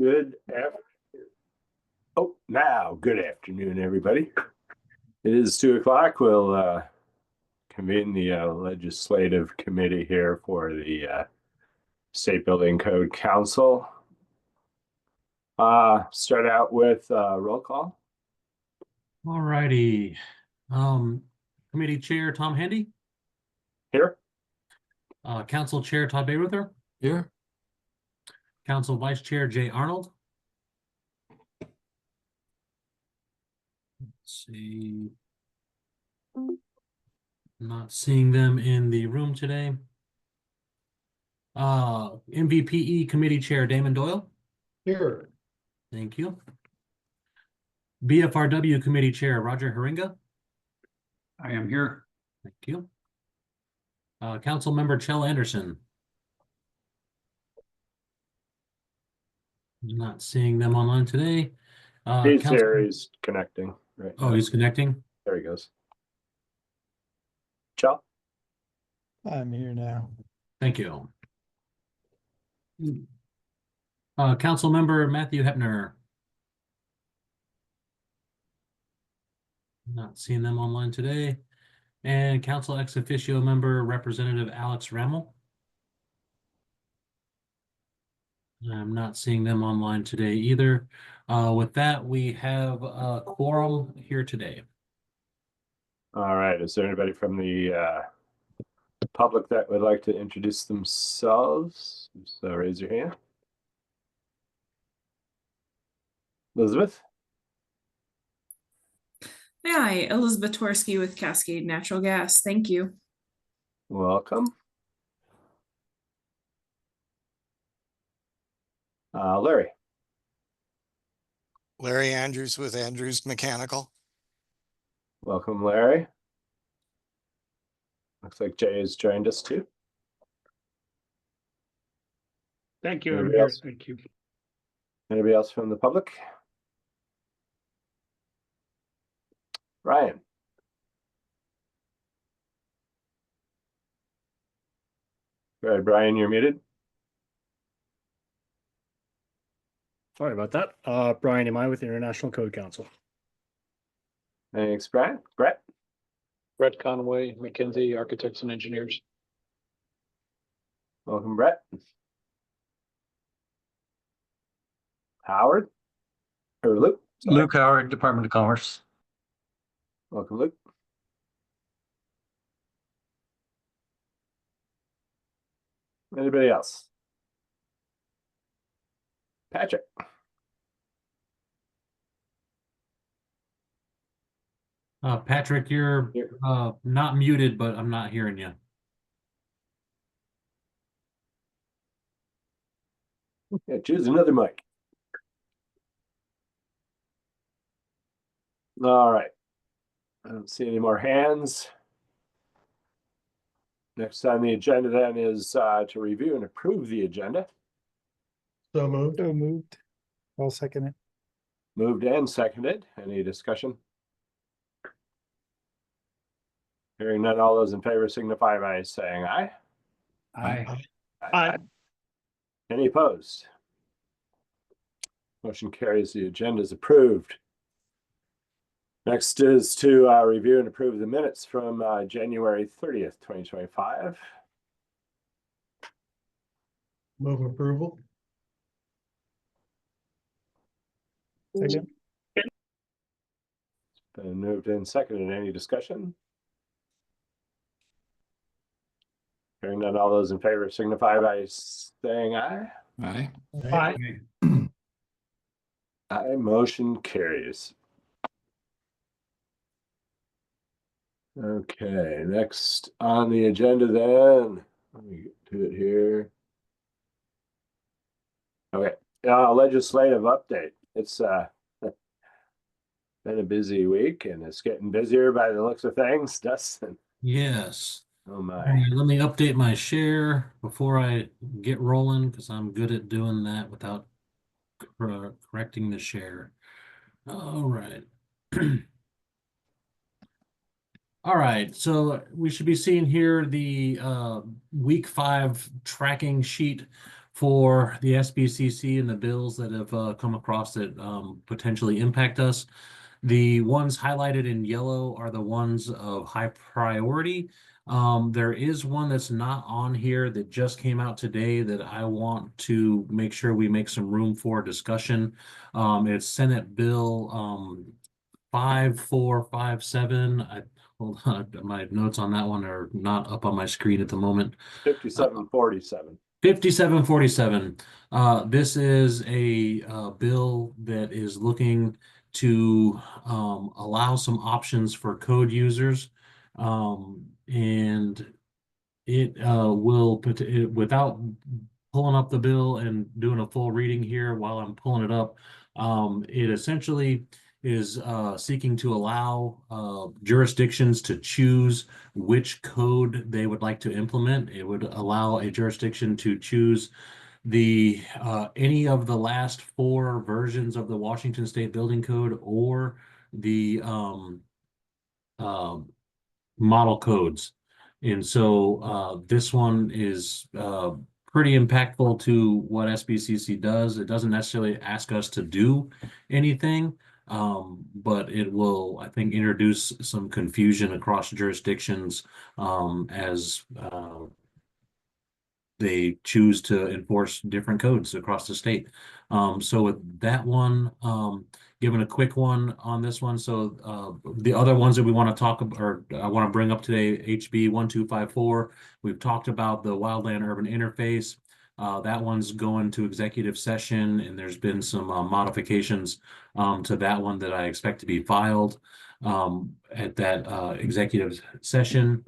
Good afternoon. Oh, now, good afternoon, everybody. It is 2:00. We'll convene the legislative committee here for the State Building Code Council. Start out with roll call. All righty. Committee Chair Tom Handy. Here. Council Chair Todd Bayreuther. Here. Council Vice Chair Jay Arnold. Let's see. Not seeing them in the room today. MVPE Committee Chair Damon Doyle. Here. Thank you. BFRW Committee Chair Roger Haringa. I am here. Thank you. Council Member Chell Anderson. Not seeing them online today. He's here. He's connecting right now. Oh, he's connecting. There he goes. Chell. I'm here now. Thank you. Council Member Matthew Hepner. Not seeing them online today. And Council Ex Officio Member Representative Alex Rammel. I'm not seeing them online today either. With that, we have a quorum here today. All right. Is there anybody from the public that would like to introduce themselves? So raise your hand. Elizabeth. Hi, Elizabeth Torsky with Cascade Natural Gas. Thank you. Welcome. Larry. Larry Andrews with Andrews Mechanical. Welcome, Larry. Looks like Jay has joined us too. Thank you. Anybody else? Thank you. Anybody else from the public? Ryan. Go ahead, Brian, you're muted. Sorry about that. Brian, am I with the International Code Council? Thanks, Brett. Brett. Brett Conway, McKinsey Architects and Engineers. Welcome, Brett. Howard. Or Luke. Sorry. Luke Howard, Department of Commerce. Welcome, Luke. Anybody else? Patrick. Patrick, you're not muted, but I'm not hearing you. Okay, choose another mic. All right. I don't see any more hands. Next on the agenda then is to review and approve the agenda. So moved. So moved. I'll second it. Moved and seconded. Any discussion? Hearing none, all those in favor signify by saying aye. Aye. Aye. Any opposed? Motion carries. The agenda is approved. Next is to review and approve the minutes from January 30th, 2025. Move approval. Second. Been moved and seconded. Any discussion? Hearing none, all those in favor signify by saying aye. Aye. Aye. Aye, motion carries. Okay, next on the agenda then, let me get to it here. Okay, legislative update. It's been a busy week and it's getting busier by the looks of things, Dustin. Yes. Oh my. Let me update my share before I get rolling because I'm good at doing that without correcting the share. All right. All right, so we should be seeing here the week 5 tracking sheet for the SBCC and the bills that have come across that potentially impact us. The ones highlighted in yellow are the ones of high priority. There is one that's not on here that just came out today that I want to make sure we make some room for discussion. It's Senate Bill 5457. Hold on, my notes on that one are not up on my screen at the moment. 5747. 5747. This is a bill that is looking to allow some options for code users. And it will put it without pulling up the bill and doing a full reading here while I'm pulling it up. It essentially is seeking to allow jurisdictions to choose which code they would like to implement. It would allow a jurisdiction to choose the any of the last 4 versions of the Washington State Building Code or the model codes. And so this one is pretty impactful to what SBCC does. It doesn't necessarily ask us to do anything, but it will, I think, introduce some confusion across jurisdictions as they choose to enforce different codes across the state. So with that one, given a quick one on this one. So the other ones that we want to talk about, or I want to bring up today, HB 1254. We've talked about the wildland urban interface. That one's going to executive session, and there's been some modifications to that one that I expect to be filed at that executive session.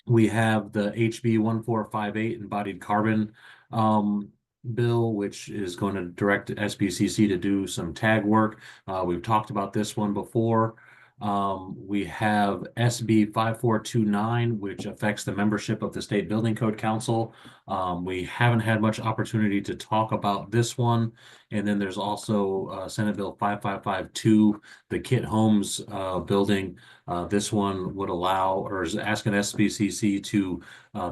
We have the HB 1458 embodied carbon bill, which is going to direct SBCC to do some tag work. We've talked about this one before. We have SB 5429, which affects the membership of the State Building Code Council. We haven't had much opportunity to talk about this one. And then there's also Senate Bill 5552, the Kit Homes building. This one would allow, or is asking SBCC to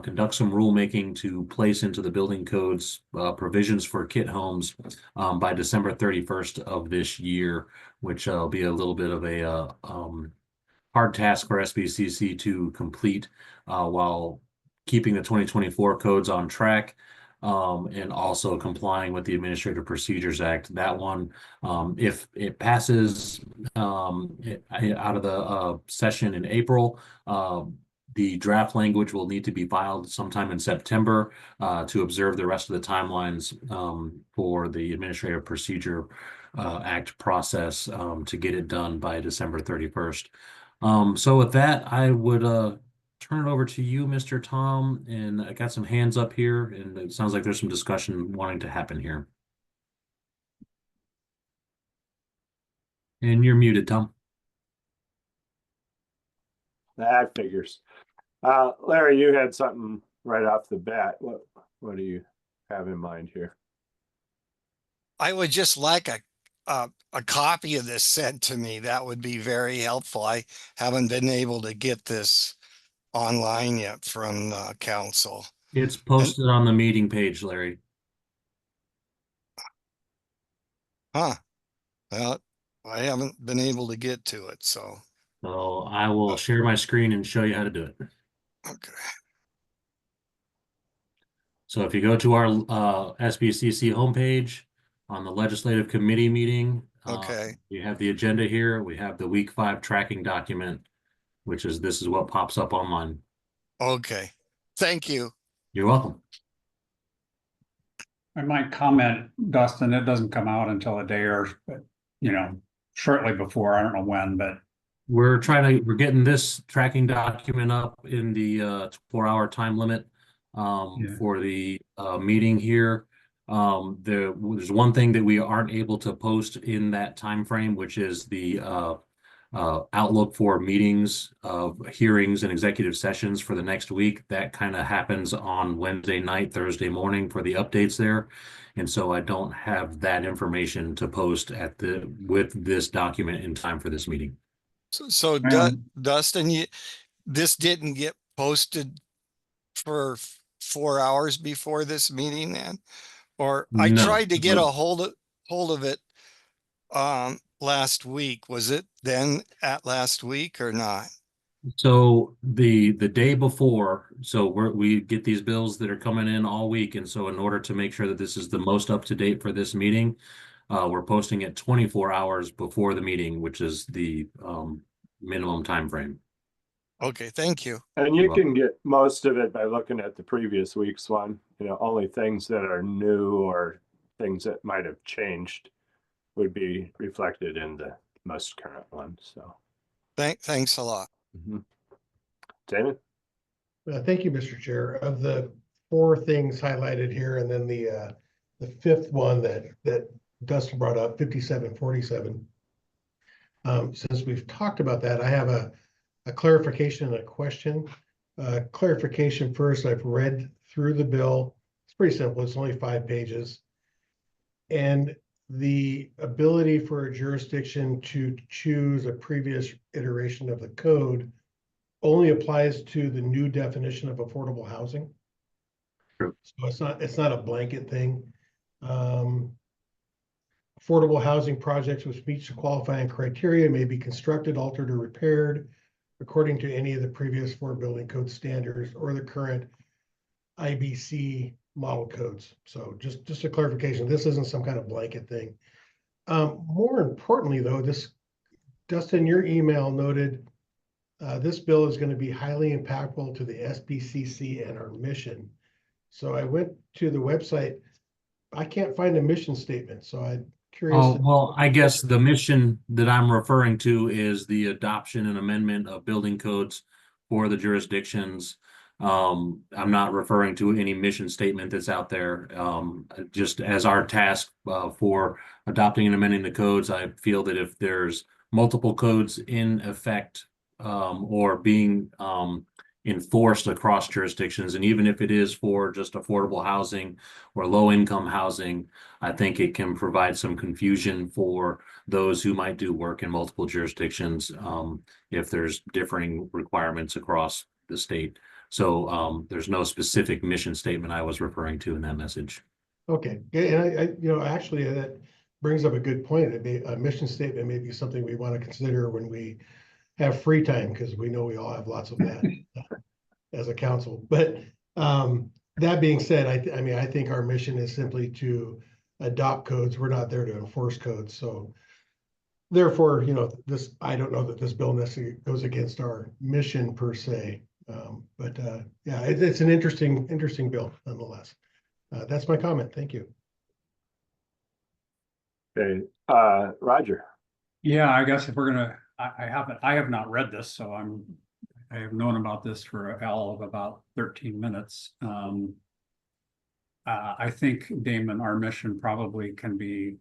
conduct some rulemaking to place into the building codes provisions for Kit Homes by December 31st of this year, which will be a little bit of a hard task for SBCC to complete while keeping the 2024 codes on track. And also complying with the Administrative Procedures Act. That one, if it passes out of the session in April, the draft language will need to be filed sometime in September to observe the rest of the timelines for the Administrative Procedure Act process to get it done by December 31st. So with that, I would turn it over to you, Mr. Tom, and I got some hands up here, and it sounds like there's some discussion wanting to happen here. And you're muted, Tom. That figures. Larry, you had something right off the bat. What do you have in mind here? I would just like a copy of this sent to me. That would be very helpful. I haven't been able to get this online yet from council. It's posted on the meeting page, Larry. Huh. Well, I haven't been able to get to it, so. So I will share my screen and show you how to do it. Okay. So if you go to our SBCC homepage on the legislative committee meeting, Okay. you have the agenda here. We have the week 5 tracking document, which is this is what pops up online. Okay. Thank you. You're welcome. I might comment, Dustin, it doesn't come out until a day or, shortly before, I don't know when, but. We're getting this tracking document up in the 4-hour time limit for the meeting here. There's one thing that we aren't able to post in that time frame, which is the outlook for meetings of hearings and executive sessions for the next week. That kind of happens on Wednesday night, Thursday morning for the updates there. And so I don't have that information to post with this document in time for this meeting. So Dustin, this didn't get posted for 4 hours before this meeting then? Or I No, tried to get no. a hold of it last week. Was it then at last week or not? So the day before, so we get these bills that are coming in all week, and so in order to make sure that this is the most up to date for this meeting, we're posting it 24 hours before the meeting, which is the minimum time frame. Okay, thank you. And you You're can get most of it by looking at the previous week's one, only things that are new or things that might have changed would be reflected in the most current one, so. Thanks a lot. Damon? Thank you, Mr. Chair. Of the 4 things highlighted here, and then the 5th one that Dustin brought up, 5747. Since we've talked about that, I have a clarification and a question. Clarification first, I've read through the bill. It's pretty simple. It's only 5 pages. And the ability for a jurisdiction to choose a previous iteration of the code only applies to the new definition of affordable housing. True. So it's not a blanket thing. Affordable housing projects which meet the qualifying criteria may be constructed, altered, or repaired according to any of the previous 4 building code standards or the current IBC model codes. So just a clarification, this isn't some kind of blanket thing. More importantly though, Dustin, your email noted this bill is going to be highly impactful to the SBCC and our mission. So I went to the website. I can't find a mission statement, so I'm curious. Oh, well, I guess the mission that I'm referring to is the adoption and amendment of building codes for the jurisdictions. I'm not referring to any mission statement that's out there. Just as our task for adopting and amending the codes, I feel that if there's multiple codes in effect or being enforced across jurisdictions, and even if it is for just affordable housing or low-income housing, I think it can provide some confusion for those who might do work in multiple jurisdictions if there's differing requirements across the state. So there's no specific mission statement I was referring to in that message. Okay, and I actually that brings up a good point. A mission statement may be something we want to consider when we have free time, because we know we all have lots of that as a council. But that being said, I think our mission is simply to adopt codes. We're not there to enforce codes. So therefore, I don't know that this bill necessarily goes against our mission per se. But yeah, it's an interesting bill nonetheless. That's my comment. Thank you. Okay, Roger? Yeah, I guess if we're gonna, I have not read this, so I have known about this for a hell of about 13 minutes. I think, Damon, our mission probably can be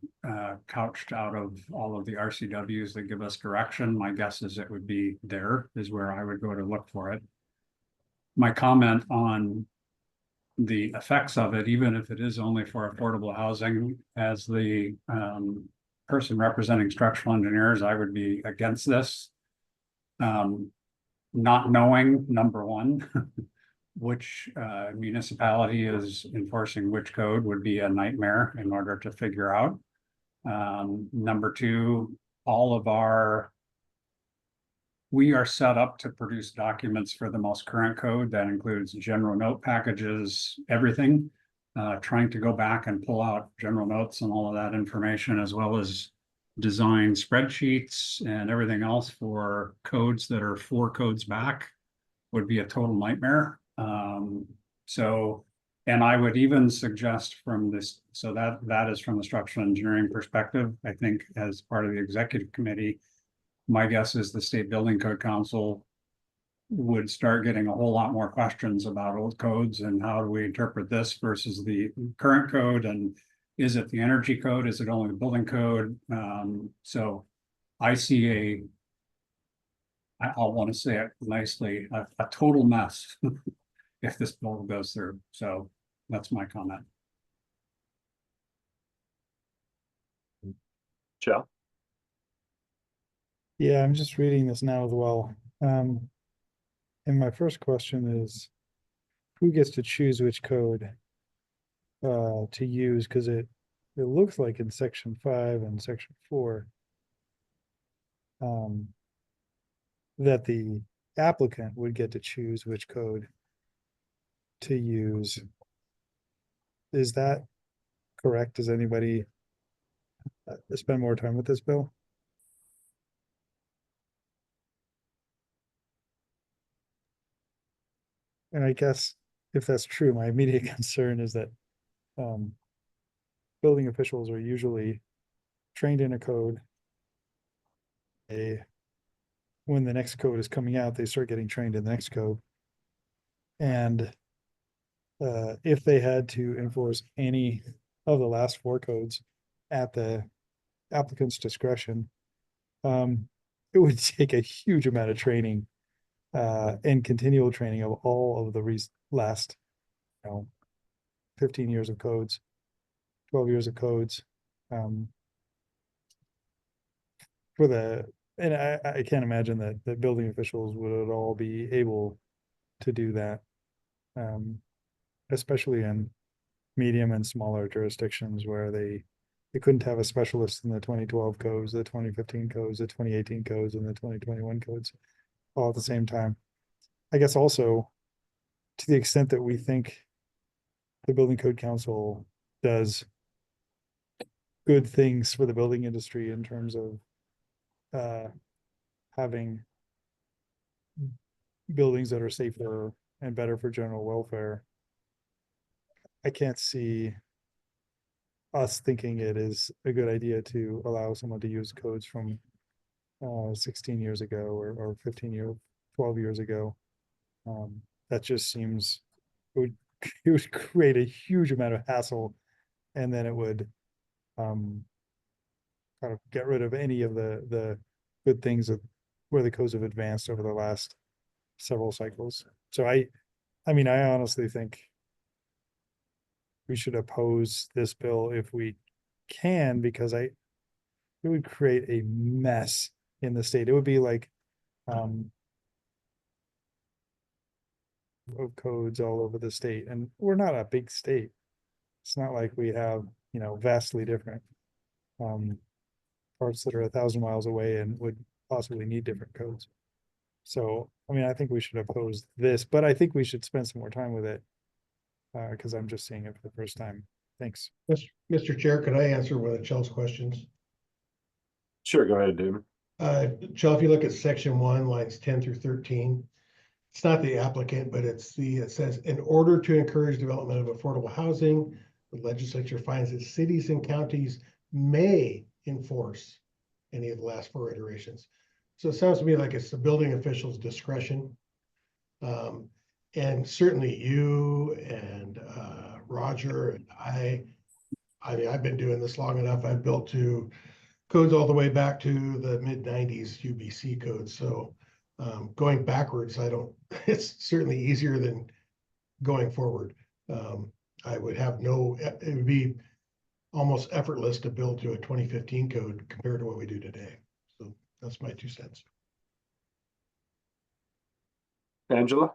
couched out of all of the RCWs that give us direction. My guess is it would be there is where I would go to look for it. My comment on the effects of it, even if it is only for affordable housing, as the person representing structural engineers, I would be against this. Not knowing, number one, which municipality is enforcing which code would be a nightmare in order to figure out. Number two, we are set up to produce documents for the most current code. That includes general note packages, everything. Trying to go back and pull out general notes and all of that information, as well as design spreadsheets and everything else for codes that are 4 codes back, would be a total nightmare. And I would even suggest from this, so that is from the structural engineering perspective. I think as part of the executive committee, my guess is the State Building Code Council would start getting a whole lot more questions about old codes and how do we interpret this versus the current code, and is it the energy code? Is it only the building code? So I see I'll want to say it nicely, a total mess if this bill goes through. So that's my comment. Joe? Yeah, I'm just reading this now as well. And my first question is, who gets to choose which code? to use, because it looks like in section 5 and section 4 that the applicant would get to choose which code to use. Is that correct? Does anybody spend more time with this bill? And I guess if that's true, my immediate concern is that building officials are usually trained in a code. When the next code is coming out, they start getting trained in the next code. And if they had to enforce any of the last 4 codes at the applicant's discretion, it would take a huge amount of training and continual training of all of the last, 15 years of codes, 12 years of codes. And I can't imagine that building officials would at all be able to do that. Especially in medium and smaller jurisdictions where they couldn't have a specialist in the 2012 codes, the 2015 codes, the 2018 codes, and the 2021 codes all at the same time. I guess also, to the extent that we think the Building Code Council does good things for the building industry in terms of having buildings that are safer and better for general welfare, I can't see us thinking it is a good idea to allow someone to use codes from 16 years ago or 12 years ago. That just seems it would create a huge amount of hassle, and then it would kind of get rid of any of the good things where the codes have advanced over the last several cycles. So I mean, I honestly think we should oppose this bill if we can, because it would create a mess in the state. It would be like of codes all over the state, and we're not a big state. It's not like we have, vastly different parts that are 1,000 miles away and would possibly need different codes. So, I mean, I think we should oppose this, but I think we should spend some more time with it because I'm just seeing it for the first time. Thanks. Mr. Chair, could I answer one of Chel's questions? Sure, go ahead, David. Chel, if you look at section 1, lines 10 through 13, it's not the applicant, but it says, in order to encourage development of affordable housing, the legislature finds that cities and counties may enforce any of the last 4 iterations. So it sounds to me like it's the building official's discretion. And certainly you and Roger and I mean, I've been doing this long enough. I've built to codes all the way back to the mid-90s UBC codes. So going backwards, it's certainly easier than going forward. I would have it would be almost effortless to build to a 2015 code compared to what we do today. So that's my 2 cents. Angela?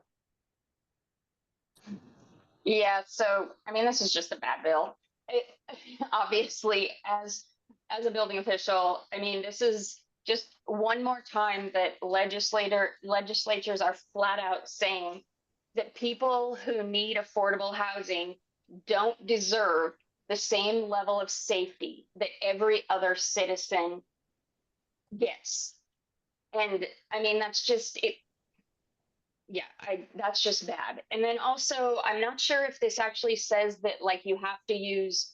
Yeah, so I mean, this is just a bad bill. Obviously, as a building official, I mean, this is just one more time that legislatures are flat out saying that people who need affordable housing don't deserve the same level of safety that every other citizen gets. And I mean, that's just it. Yeah, that's just bad. And then also, I'm not sure if this actually says that like you have to use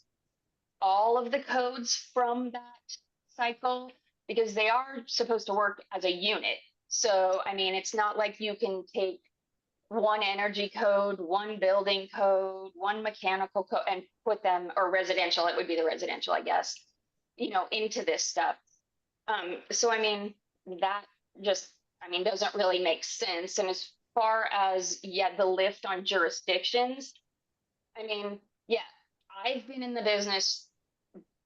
all of the codes from that cycle, because they are supposed to work as a unit. So, I mean, it's not like you can take one energy code, one building code, one mechanical code and put them, or residential, it would be the residential, I guess, into this stuff. So, I mean, that just, doesn't really make sense. And as far as, the lift on jurisdictions, I mean, I've been in the business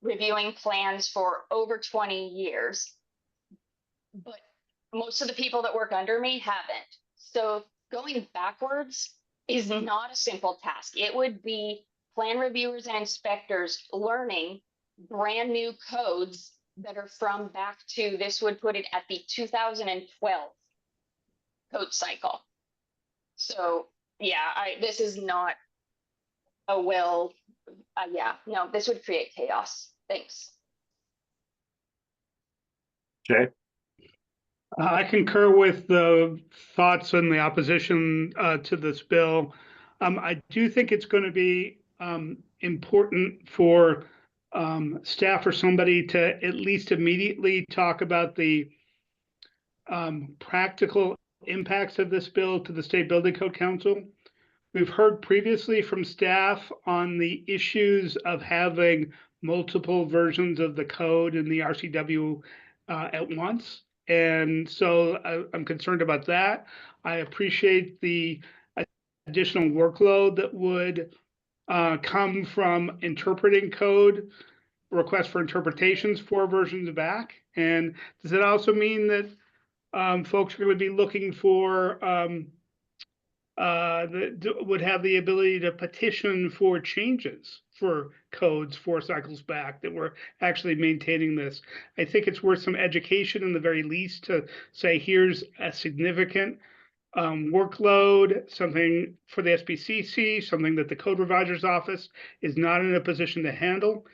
reviewing plans for over 20 years, but most of the people that work under me haven't. So going backwards is not a simple task. It would be plan reviewers and inspectors learning brand new codes that are from back to, this would put it at the 2012 code cycle. So yeah, this is not a yeah, no, this would create chaos. Thanks. Jay? I concur with the thoughts and the opposition to this bill. I do think it's going to be important for staff or somebody to at least immediately talk about the practical impacts of this bill to the State Building Code Council. We've heard previously from staff on the issues of having multiple versions of the code in the RCW at once. And so I'm concerned about that. I appreciate the additional workload that would come from interpreting code, requests for interpretations 4 versions back. And does it also mean that folks are going to be looking for that would have the ability to petition for changes for codes 4 cycles back, that we're actually maintaining this? I think it's worth some education in the very least to say, here's a significant workload, something for the SBCC, something that the code revisor's office is not in a position to handle,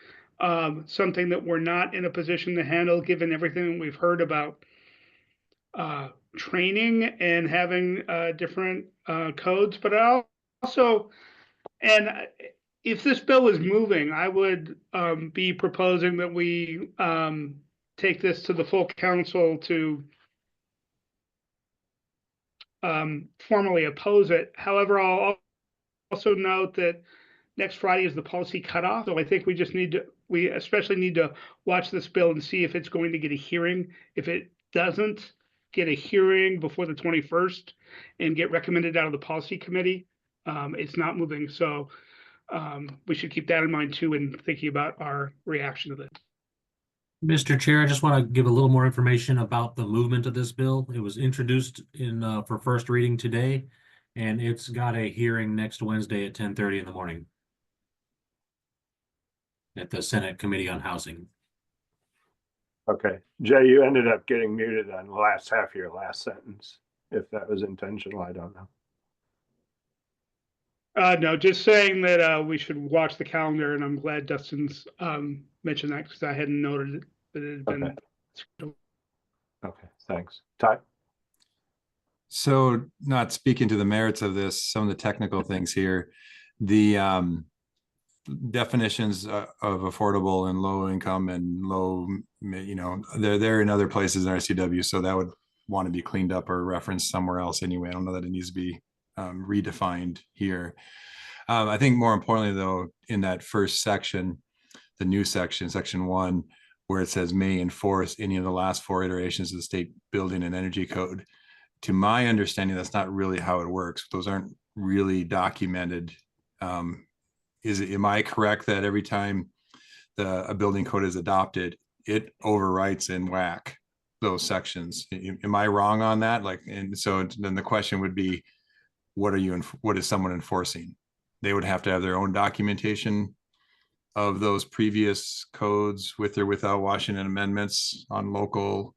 something that we're not in a position to handle given everything we've heard about training and having different codes. But also, and if this bill is moving, I would be proposing that we take this to the full council to formally oppose it. However, I'll also note that next Friday is the policy cutoff. So I think we just we especially need to watch this bill and see if it's going to get a hearing. If it doesn't get a hearing before the 21st and get recommended out of the policy committee, it's not moving. So we should keep that in mind too in thinking about our reaction to this. Mr. Chair, I just want to give a little more information about the movement of this bill. It was introduced in for first reading today, and it's got a hearing next Wednesday at 10:30 in the morning at the Senate Committee on Housing. Okay. Jay, you ended up getting muted on the last half of your last sentence. If that was intentional, I don't know. No, just saying that we should watch the calendar, and I'm glad Dustin's mentioned that because I hadn't noted that it had been. Okay, thanks. Ty? So, not speaking to the merits of this, some of the technical things here, the definitions of affordable and low income and low, they're in other places in RCW, so that would want to be cleaned up or referenced somewhere else anyway. I don't know that it needs to be redefined here. I think more importantly, though, in that first section, the new section, section 1, where it says may enforce any of the last 4 iterations of the state building and energy code. To my understanding, that's not really how it works. Those aren't really documented. Am I correct that every time a building code is adopted, it overwrites in WAC those sections? Am I wrong on that? And so then the question would be, what is someone enforcing? They would have to have their own documentation of those previous codes with or without Washington amendments on local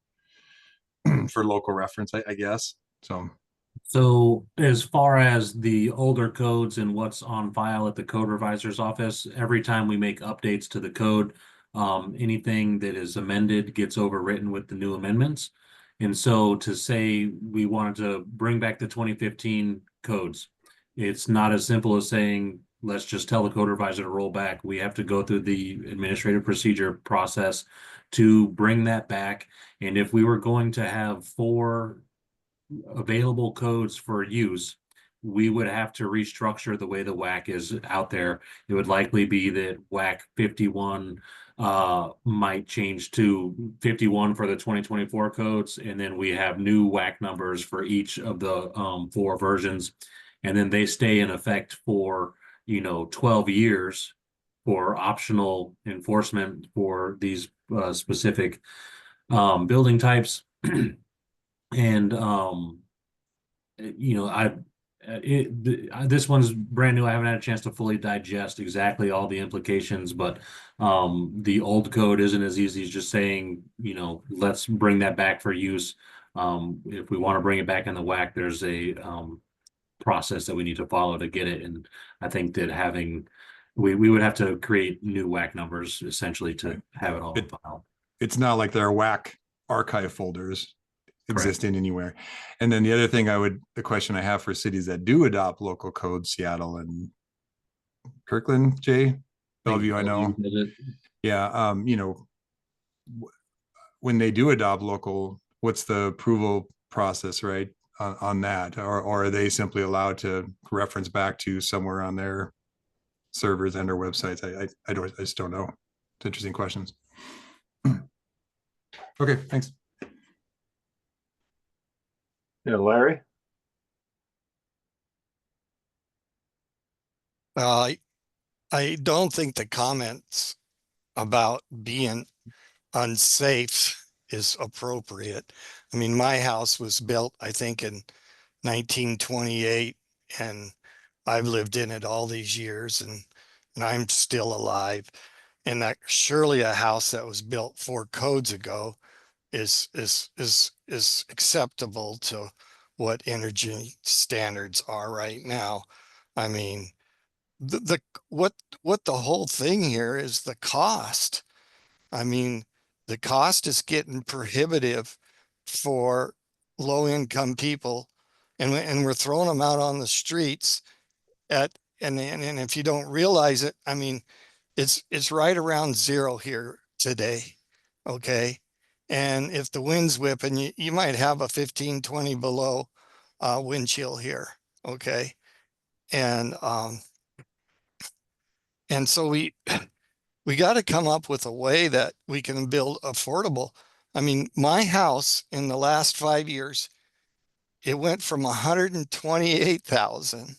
for local reference, I guess. So as far as the older codes and what's on file at the code revisor's office, every time we make updates to the code, anything that is amended gets overwritten with the new amendments. And so to say we wanted to bring back the 2015 codes, it's not as simple as saying, let's just tell the code revisor to roll back. We have to go through the administrative procedure process to bring that back. And if we were going to have 4 available codes for use, we would have to restructure the way the WAC is out there. It would likely be that WAC 51 might change to 51 for the 2024 codes, and then we have new WAC numbers for each of the 4 versions, and then they stay in effect for 12 years for optional enforcement for these specific building types. And this one's brand new. I haven't had a chance to fully digest exactly all the implications, but the old code isn't as easy as just saying, you know, let's bring that back for use. If we want to bring it back in the WAC, there's a process that we need to follow to get it. And I think that we would have to create new WAC numbers essentially to have it all in file. It's not like there are WAC archive folders Correct. existing anywhere. And then the other thing the question I have for cities that do adopt local codes, Seattle and Kirkland, Jay, Bellevue, I know. Yeah. You know, when they do adopt local, what's the approval process, right? On that, or are they simply allowed to reference back to somewhere on their servers and or websites? I just don't know. It's interesting questions. Okay, thanks. Yeah, Larry. I don't think the comments about being unsafe is appropriate. I mean, my house was built, I think, in 1928, and I've lived in it all these years, and I'm still alive. And that surely a house that was built 4 codes ago is acceptable to what energy standards are right now. I mean, what the whole thing here is the cost. I mean, the cost is getting prohibitive for low income people, and we're throwing them out on the streets and if you don't realize it, I mean, it's right around 0 here today. Okay. And if the wind's whipping, you might have a 15, 20 below wind chill here. Okay. And so we got to come up with a way that we can build affordable. I mean, my house in the last 5 years, it went from 128,000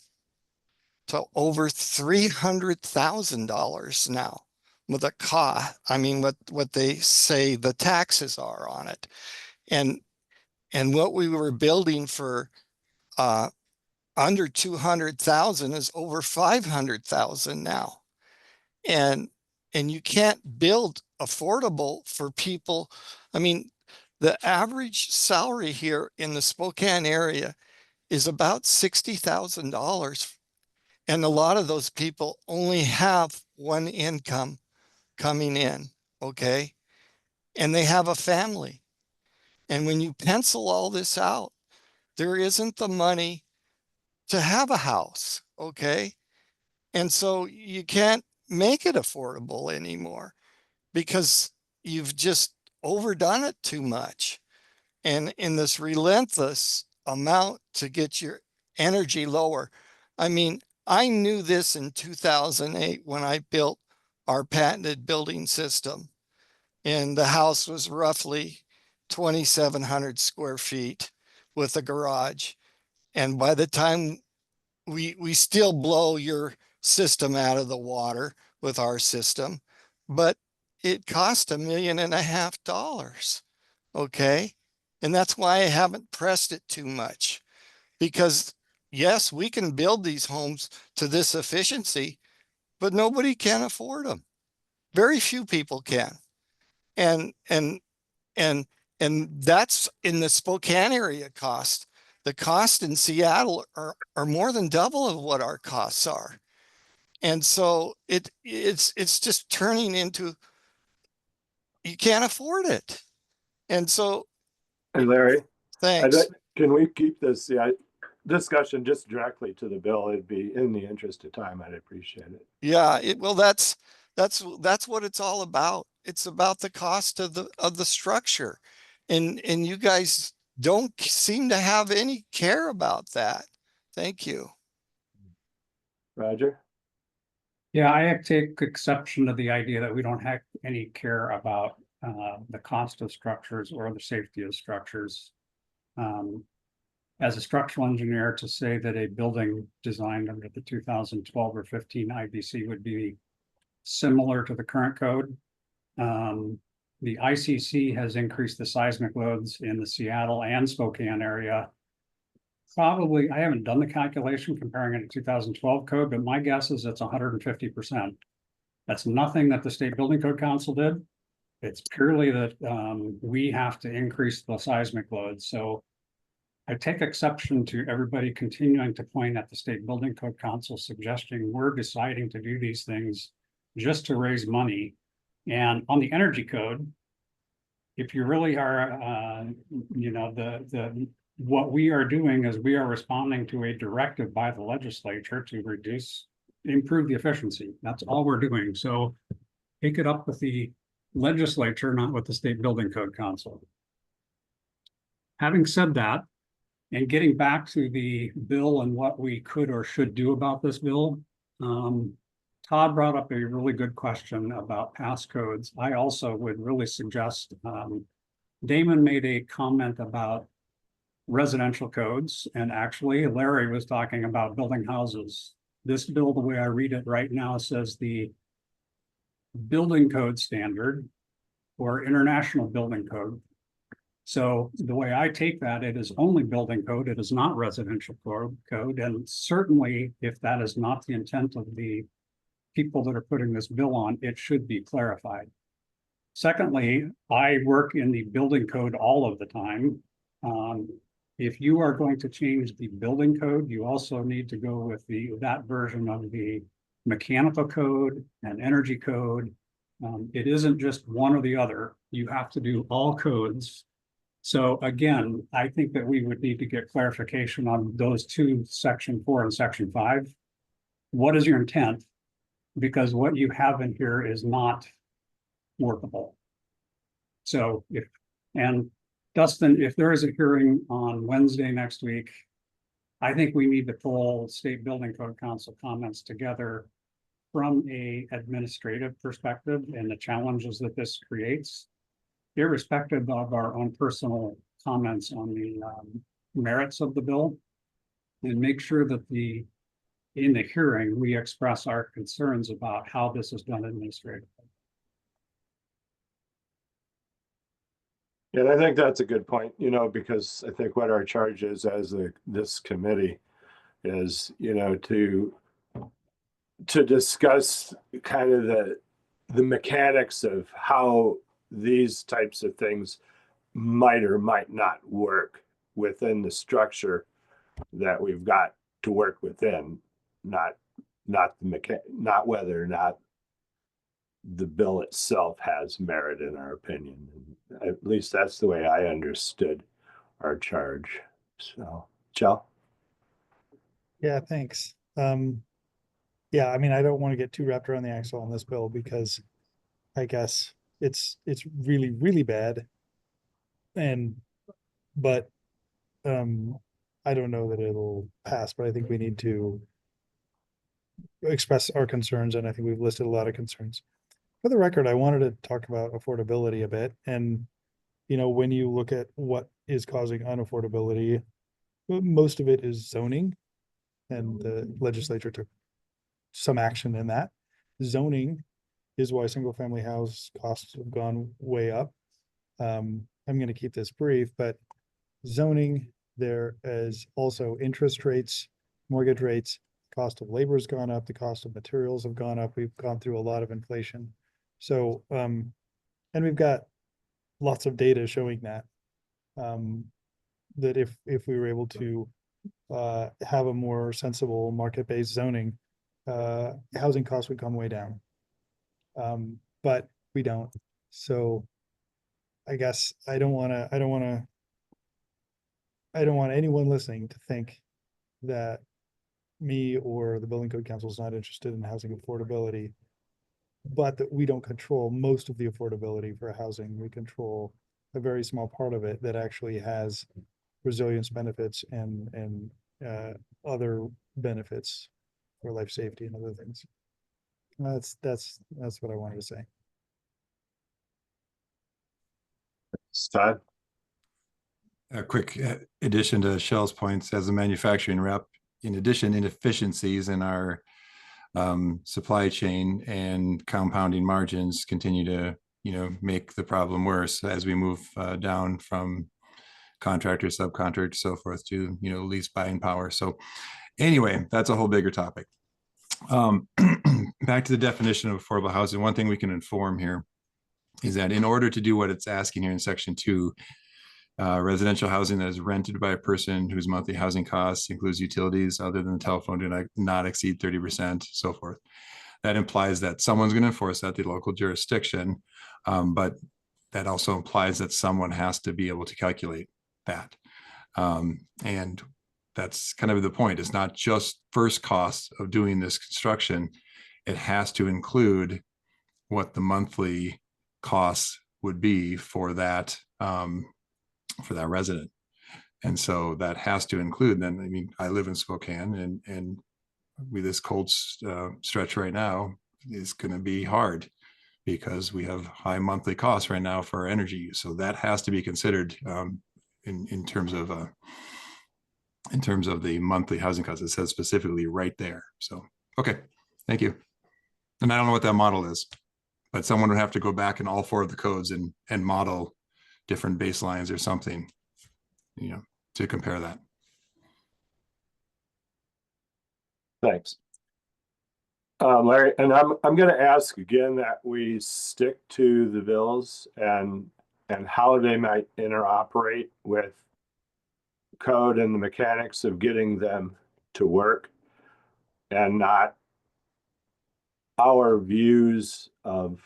to over $300,000 now with a cost. I mean, what they say the taxes are on it, and what we were building for under 200,000 is over 500,000 now, and you can't build affordable for people. I mean, the average salary here in the Spokane area is about $60,000. And a lot of those people only have one income coming in, okay? And they have a family. And when you pencil all this out, there isn't the money to have a house, okay? And so you can't make it affordable anymore because you've just overdone it too much. And in this relentless amount to get your energy lower, I mean, I knew this in 2008 when I built our patented building system, and the house was roughly 2,700 square feet with a garage. And by the time we still blow your system out of the water with our system, but it cost $1.5 million. Okay. And that's why I haven't pressed it too much, because yes, we can build these homes to this efficiency, but nobody can afford them. Very few people can. And that's in the Spokane area cost. The cost in Seattle are more than double of what our costs are. And so it's just turning into, you can't afford it. And so, Hey, Larry. thanks. Can we keep this discussion just directly to the bill? It'd be in the interest of time. I'd appreciate it. Yeah, well, that's what it's all about. It's about the cost of the structure, and you guys don't seem to have any care about that. Thank you. Roger? Yeah, I take exception to the idea that we don't have any care about the cost of structures or the safety of structures. As a structural engineer, to say that a building designed under the 2012 or 15 IBC would be similar to the current code. The ICC has increased the seismic loads in the Seattle and Spokane area probably, I haven't done the calculation comparing it to 2012 code, but my guess is it's 150%. That's nothing that the State Building Code Council did. It's purely that we have to increase the seismic load. So I take exception to everybody continuing to point at the State Building Code Council suggesting we're deciding to do these things just to raise money. And on the energy code, if you really are, you know, what we are doing is we are responding to a directive by the legislature to improve the efficiency. That's all we're doing. So take it up with the legislature, not with the State Building Code Council. Having said that, and getting back to the bill and what we could or should do about this bill, Todd brought up a really good question about passcodes. I also would really suggest, Damon made a comment about residential codes, and actually Larry was talking about building houses. This bill, the way I read it right now, says the building code standard or international building code. So the way I take that, it is only building code, it is not residential code. And certainly if that is not the intent of the people that are putting this bill on, it should be clarified. Secondly, I work in the building code all of the time. If you are going to change the building code, you also need to go with that version of the mechanical code and energy code. It isn't just one or the other. You have to do all codes. So again, I think that we would need to get clarification on those two, section 4 and section 5. What is your intent? Because what you have in here is not workable. So and Dustin, if there is a hearing on Wednesday next week, I think we need to pull State Building Code Council comments together from a administrative perspective and the challenges that this creates, irrespective of our own personal comments on the merits of the bill, and make sure that in the hearing, we express our concerns about how this is done administratively. And I think that's a good point, you know, because I think what our charge is as this committee is, you know, to discuss kind of the mechanics of how these types of things might or might not work within the structure that we've got to work within, not whether or not the bill itself has merit in our opinion. And at least that's the way I understood our charge. So, Chell? Yeah, thanks. Yeah, I mean, I don't want to get too wrapped around the axle on this bill because I guess it's really, really bad. But I don't know that it'll pass, but I think we need to express our concerns, and I think we've listed a lot of concerns. For the record, I wanted to talk about affordability a bit. And, you know, when you look at what is causing unaffordability, most of it is zoning, and the legislature took some action in that. Zoning is why single family house costs have gone way up. I'm going to keep this brief, but zoning, there is also interest rates, mortgage rates, cost of labor has gone up, the cost of materials have gone up. We've gone through a lot of inflation. So, and we've got lots of data showing that, that if we were able to have a more sensible market-based zoning, housing costs would come way down. But we don't. So I guess I don't want anyone listening to think that me or the Building Code Council is not interested in housing affordability, but that we don't control most of the affordability for housing. We control a very small part of it that actually has resilience benefits and other benefits for life safety and other things. That's what I wanted to say. Todd? A quick addition to Shell's points as a manufacturing rep. In addition, inefficiencies in our supply chain and compounding margins continue to, you know, make the problem worse as we move down from contractor, subcontractor, so forth to, you know, lease buying power. So anyway, that's a whole bigger topic. Back to the definition of affordable housing, one thing we can inform here is that in order to do what it's asking here in section 2, residential housing that is rented by a person whose monthly housing costs includes utilities other than the telephone do not exceed 30%, so forth. That implies that someone's going to enforce that, the local jurisdiction, but that also implies that someone has to be able to calculate that. And that's kind of the point. It's not just first cost of doing this construction. It has to include what the monthly costs would be for that resident. And so that has to include then, I mean, I live in Spokane and with this cold stretch right now is going to be hard because we have high monthly costs right now for energy use. So that has to be considered in terms of the monthly housing costs. It says specifically right there. So, okay, thank you. And I don't know what that model is, but someone would have to go back in all 4 of the codes and model different baselines or something, you know, to compare that. Thanks. Larry, and I'm going to ask again that we stick to the bills and how they might interoperate with code and the mechanics of getting them to work, and not our views of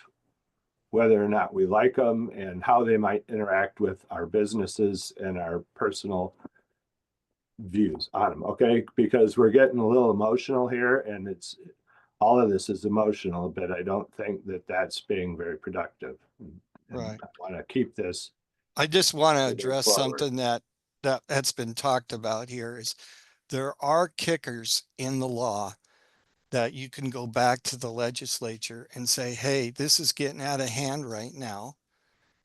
whether or not we like them and how they might interact with our businesses and our personal views on them. Okay, because we're getting a little emotional here, and it's all of this is emotional, but I don't think that that's being very productive. And Right. I want to keep this. I just want to moving address forward. something that's been talked about here is there are kickers in the law that you can go back to the legislature and say, hey, this is getting out of hand right now,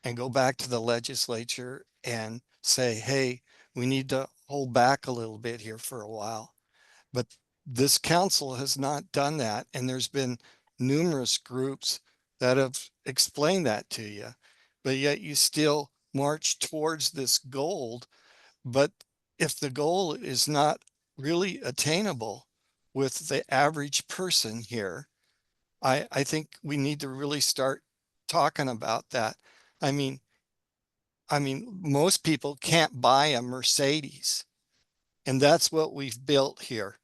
and go back to the legislature and say, hey, we need to hold back a little bit here for a while. But this council has not done that. And there's been numerous groups that have explained that to you, but yet you still march towards this goal. But if the goal is not really attainable with the average person here, I think we need to really start talking about that. I mean, most people can't buy a Mercedes, and that's what we've built here.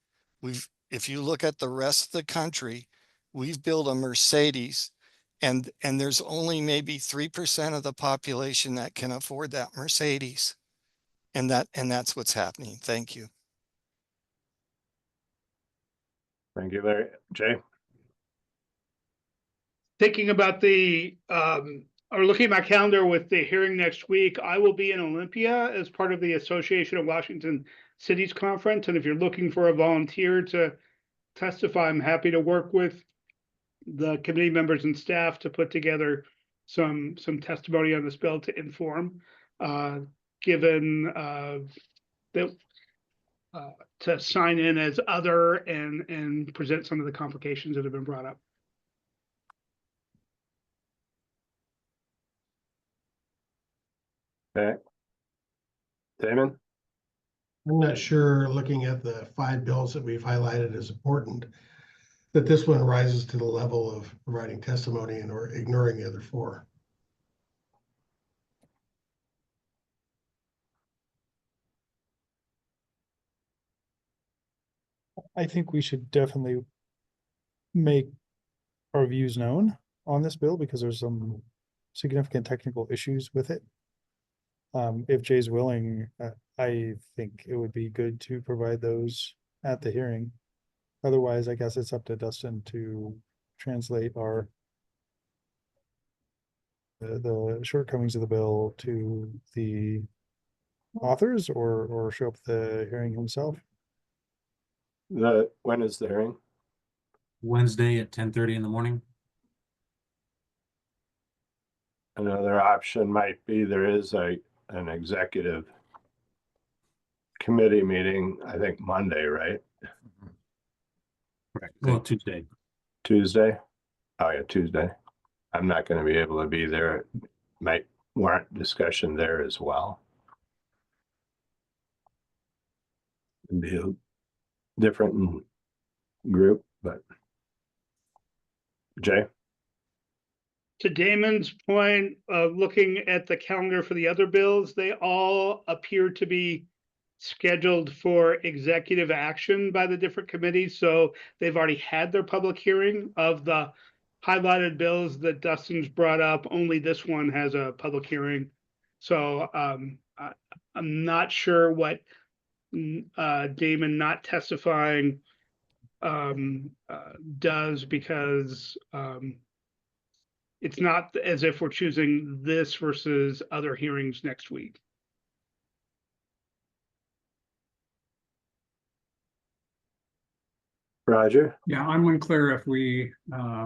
If you look at the rest of the country, we've built a Mercedes, and there's only maybe 3% of the population that can afford that Mercedes. And that's what's happening. Thank you. Thank you, Larry. Jay? Thinking about or looking at my calendar with the hearing next week, I will be in Olympia as part of the Association of Washington Cities Conference. And if you're looking for a volunteer to testify, I'm happy to work with the committee members and staff to put together some testimony on this bill to inform, given that to sign in as other and present some of the complications that have been brought up. Okay. Damon? I'm not sure, looking at the 5 bills that we've highlighted as important, that this one rises to the level of providing testimony and or ignoring the other 4. I think we should definitely make our views known on this bill because there's some significant technical issues with it. If Jay's willing, I think it would be good to provide those at the hearing. Otherwise, I guess it's up to Dustin to translate the shortcomings of the bill to the authors or show up at the hearing himself. When is the hearing? Wednesday at 10:30 in the morning. Another option might be there is an executive committee meeting, I think Monday, right? Correct. Well, Tuesday. Tuesday? Oh yeah, Tuesday. I'm not going to be able to be there. It might warrant discussion there as well. It'd be a different group, but Jay? To Damon's point of looking at the calendar for the other bills, they all appear to be scheduled for executive action by the different committees. So they've already had their public hearing. Of the highlighted bills that Dustin's brought up, only this one has a public hearing. So I'm not sure what Damon not testifying does, because it's not as if we're choosing this versus other hearings next week. Roger? Yeah, I'm unclear if we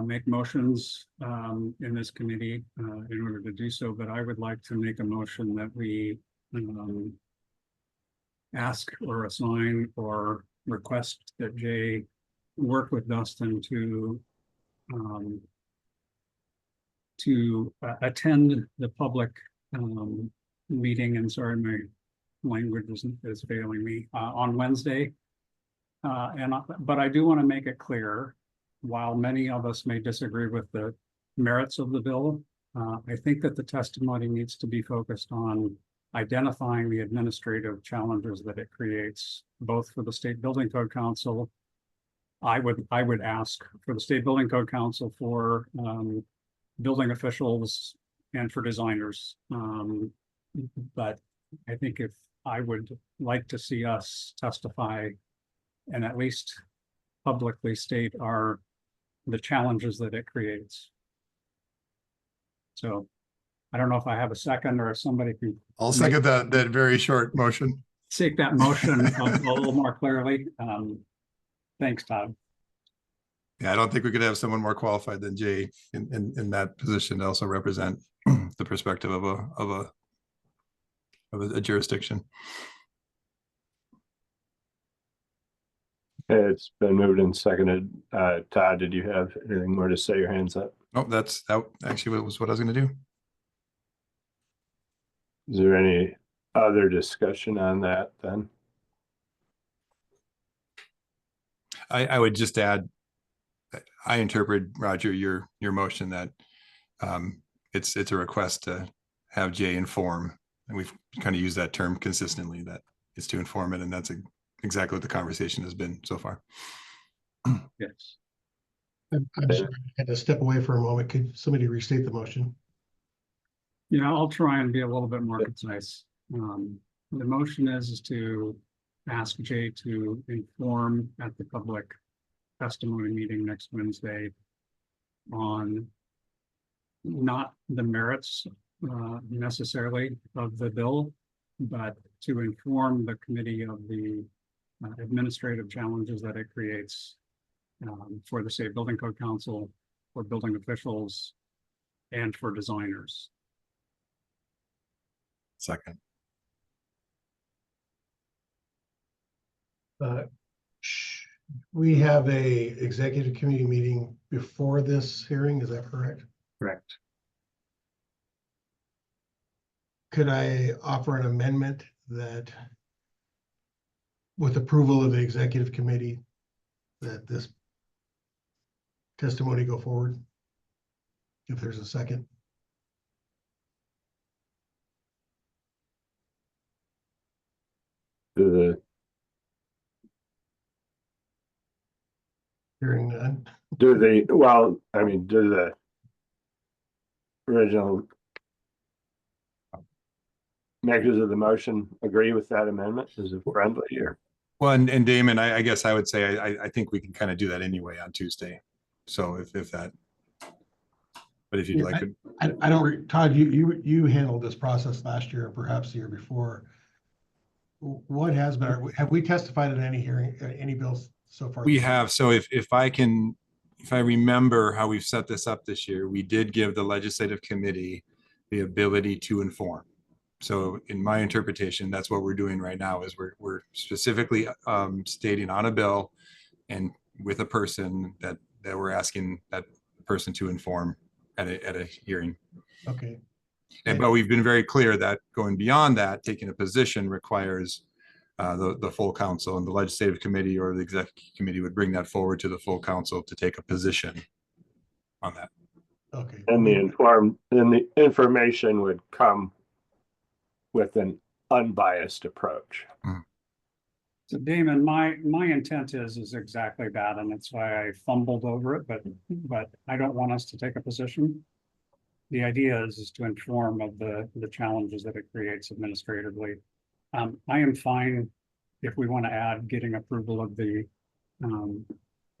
make motions in this committee in order to do so, but I would like to make a motion that we ask or assign or request that Jay work with Dustin to attend the public meeting, and sorry, my language is failing me, on Wednesday. But I do want to make it clear, while many of us may disagree with the merits of the bill, I think that the testimony needs to be focused on identifying the administrative challenges that it creates, both for the State Building Code Council. I would ask for the State Building Code Council, for building officials, and for designers. But I think if I would like to see us testify and at least publicly state the challenges that it creates. So I don't know if I have a second, or if somebody can. I'll second that very short motion. Take that motion a little more clearly. Thanks, Todd. Yeah, I don't think we could have someone more qualified than Jay in that position to also represent the perspective of a jurisdiction. It's been moved and seconded. Todd, did you have anything more to say? Your hands up. Oh, that actually was what I was going to do. Is there any other discussion on that then? I would just add, I interpret, Roger, your motion that it's a request to have Jay inform, and we've kind of used that term consistently, that it's to inform it, and that's exactly what the conversation has been so far. Yes. I'm sorry, I had to step away for a moment. Could somebody restate the motion? Yeah, I'll try and be a little bit more concise. The motion is to ask Jay to inform at the public testimony meeting next Wednesday on not the merits necessarily of the bill, but to inform the committee of the administrative challenges that it creates for the State Building Code Council, for building officials, and for designers. Second. We have a executive committee meeting before this hearing, is that correct? Correct. Could I offer an amendment that, with approval of the executive committee, that this testimony go forward? If there's a second. Hearing none. Do the original makers of the motion agree with that amendment? Is it friendly or? Well, and Damon, I guess I would say I think we can kind of do that anyway on Tuesday. So if that, but if you'd like to, I don't, Todd, you handled this process last year, perhaps the year before. What has been, have we testified at any hearing, any bills so far? we have. So if I remember how we've set this up this year, we did give the legislative committee the ability to inform. So in my interpretation, that's what we're doing right now, is we're specifically stating on a bill and with a person that we're asking that person to inform at a hearing. Okay. But we've been very clear that going beyond that, taking a position requires the full council, and the legislative committee or the executive committee would bring that forward to the full council to take a position on that. Okay. And the information would come with an unbiased approach. So Damon, my intent is exactly that, and that's why I fumbled over it, but I don't want us to take a position. The idea is to inform of the challenges that it creates administratively. I am fine if we want to add getting approval of the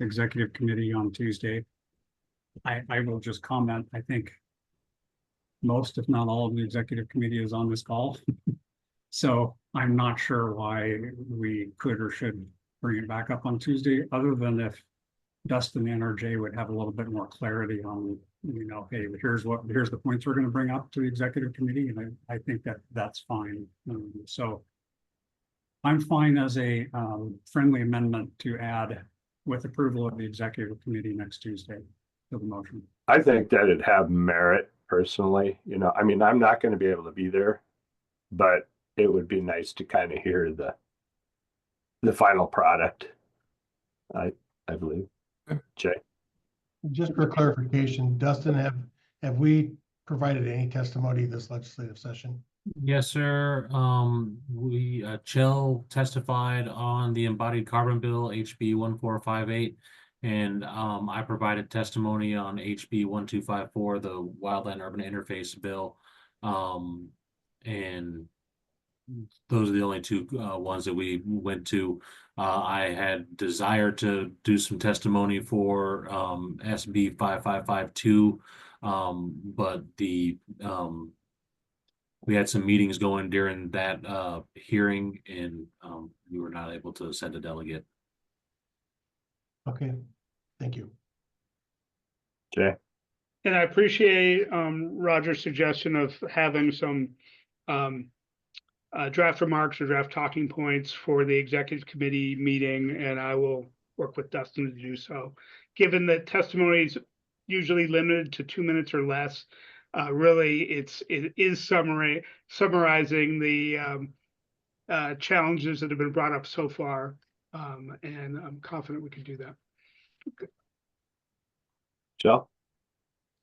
executive committee on Tuesday. I will just comment, I think most, if not all, of the executive committee is on this call. So I'm not sure why we could or should bring it back up on Tuesday, other than if Dustin and or Jay would have a little bit more clarity on, hey, here's the points we're going to bring up to the executive committee, and I think that's fine. So I'm fine as a friendly amendment to add with approval of the executive committee next Tuesday to the motion. I think that it'd have merit personally. I mean, I'm not going to be able to be there, but it would be nice to kind of hear the final product. I believe. Jay. Just for clarification, Dustin, have we provided any testimony this legislative session? Yes, sir. Chell testified on the embodied carbon bill, HB 1458. And I provided testimony on HB 1254, the wildland urban interface bill. And those are the only two ones that we went to. I had desire to do some testimony for SB 5552, but we had some meetings going during that hearing, and we were not able to send a delegate. Okay, thank you. Jay. And I appreciate Roger's suggestion of having some draft remarks or draft talking points for the executive committee meeting, and I will work with Dustin to do so. Given that testimony is usually limited to 2 minutes or less, really it is summarizing the challenges that have been brought up so far, and I'm confident we can do that. Okay. Joe?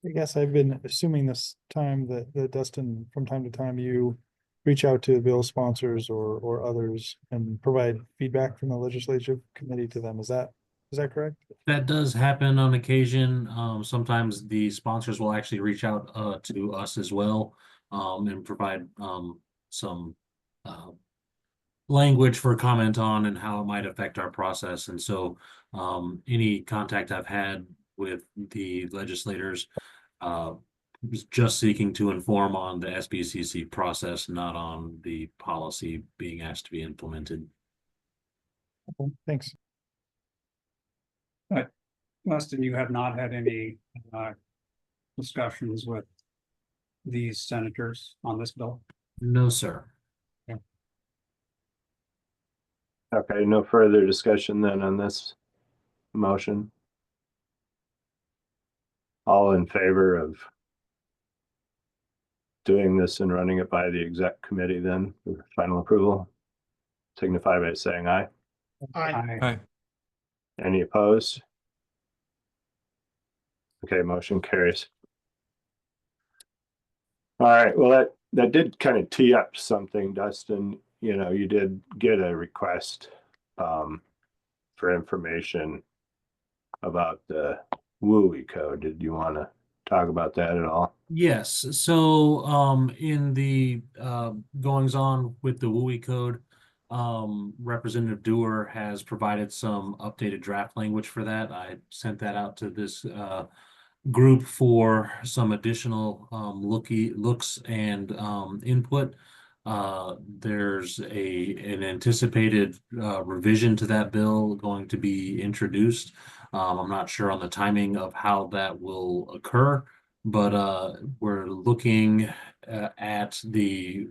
I guess I've been assuming this time that Dustin, from time to time, you reach out to bill sponsors or others and provide feedback from the legislative committee to them. Is that correct? That does happen on occasion. Sometimes the sponsors will actually reach out to us as well, and provide some language for comment on and how it might affect our process. And so any contact I've had with the legislators was just seeking to inform on the SBCC process, not on the policy being asked to be implemented. Okay, thanks. But Dustin, you have not had any discussions with these senators on this bill? No, sir. Okay, no further discussion then on this motion. All in favor of doing this and running it by the exec committee then for final approval, signify by saying aye. Aye. Any opposed? Okay, motion carries. All right, well, that did kind of tee up something, Dustin. You did get a request for information about the WUI code. Did you want to talk about that at all? Yes, so in the goings on with the WUI code, Representative Dewar has provided some updated draft language for that. I sent that out to this group for some additional looks and input. There's an anticipated revision to that bill going to be introduced. I'm not sure on the timing of how that will occur, but we're looking at the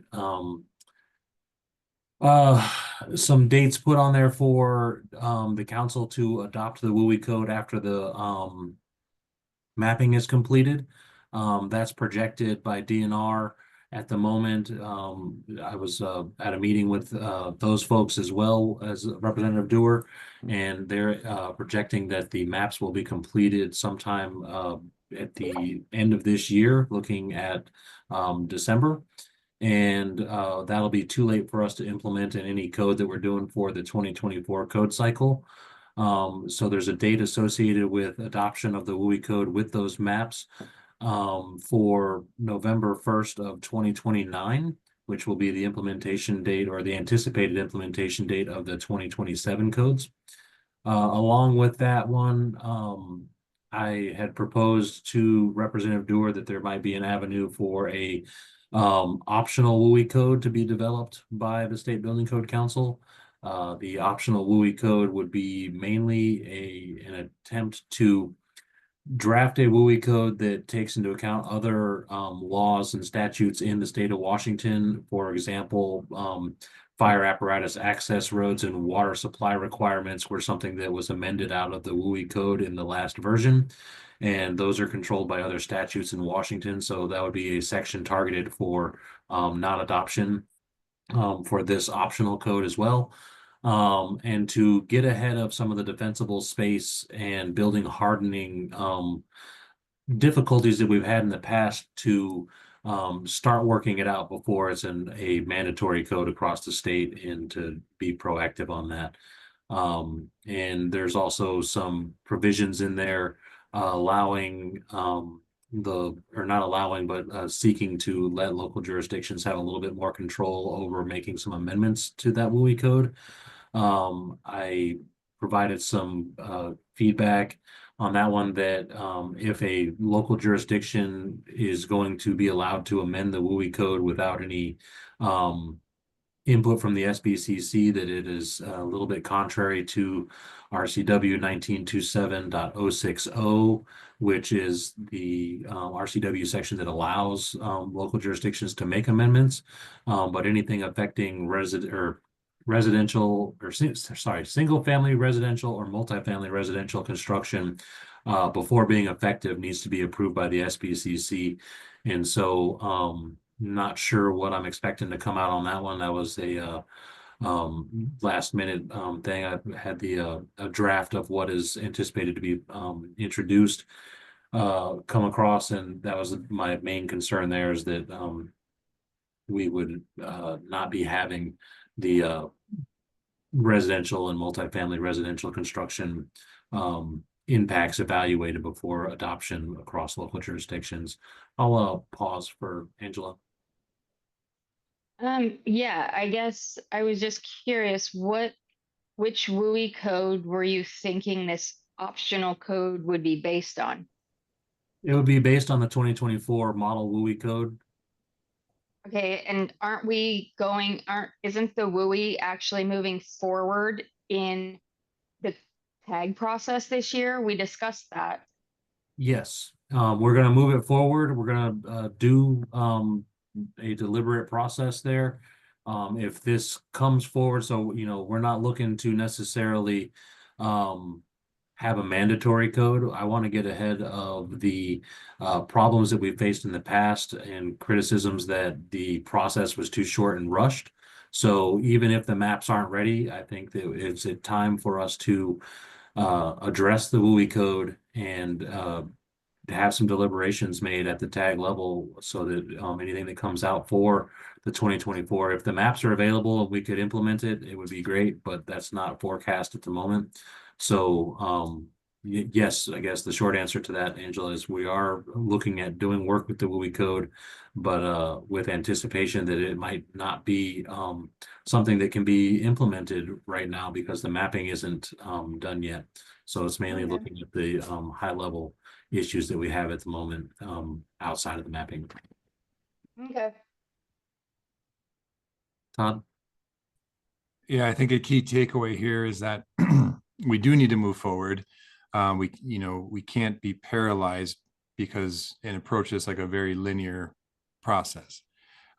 some dates put on there for the council to adopt the WUI code after the mapping is completed. That's projected by DNR At the moment, I was at a meeting with those folks as well as Representative Dewar, and they're projecting that the maps will be completed sometime at the end of this year, looking at December. And that'll be too late for us to implement in any code that we're doing for the 2024 code cycle. So there's a date associated with adoption of the WUI code with those maps for November 1st of 2029, which will be the implementation date or the anticipated implementation date of the 2027 codes. Along with that one, I had proposed to Representative Dewar that there might be an avenue for a optional WUI code to be developed by the State Building Code Council. The optional WUI code would be mainly an attempt to draft a WUI code that takes into account other laws and statutes in the state of Washington. For example, fire apparatus access roads and water supply requirements were something that was amended out of the WUI code in the last version. And those are controlled by other statutes in Washington. So that would be a section targeted for non-adoption for this optional code as well. And to get ahead of some of the defensible space and building hardening difficulties that we've had in the past to start working it out before it's a mandatory code across the state and to be proactive on that. And there's also some provisions in there allowing or not allowing, but seeking to let local jurisdictions have a little bit more control over making some amendments to that WUI code. I provided some feedback on that one that if a local jurisdiction is going to be allowed to amend the WUI code without any input from the SBCC, that it is a little bit contrary to RCW 1927.060, which is the RCW section that allows local jurisdictions to make amendments, but anything affecting single family residential or multifamily residential construction before being effective needs to be approved by the SBCC. And so not sure what I'm expecting to come out on that one. That was a last minute thing. I had a draft of what is anticipated to be introduced come across, and that was my main concern there, is that we would not be having the residential and multifamily residential construction impacts evaluated before adoption across local jurisdictions. I'll pause for Angela. Yeah, I guess I was just curious, which WUI code were you thinking this optional code would be based on? It would be based on the 2024 model WUI code. Okay, and isn't the WUI actually moving forward in the tag process this year? We discussed that. Yes, we're going to move it forward. We're going to do a deliberate process there. If this comes forward, so we're not looking to necessarily have a mandatory code. I want to get ahead of the problems that we faced in the past and criticisms that the process was too short and rushed. So even if the maps aren't ready, I think that it's a time for us to address the WUI code and to have some deliberations made at the tag level, so that anything that comes out for the 2024, if the maps are available and we could implement it, it would be great, but that's not forecast at the moment. So yes, I guess the short answer to that, Angela, is we are looking at doing work with the WUI code, but with anticipation that it might not be something that can be implemented right now because the mapping isn't done yet. So it's mainly looking at the high level issues that we have at the moment outside of the mapping. Okay. Todd? Yeah, I think a key takeaway here is that we do need to move forward. We can't be paralyzed because and approach this like a very linear process.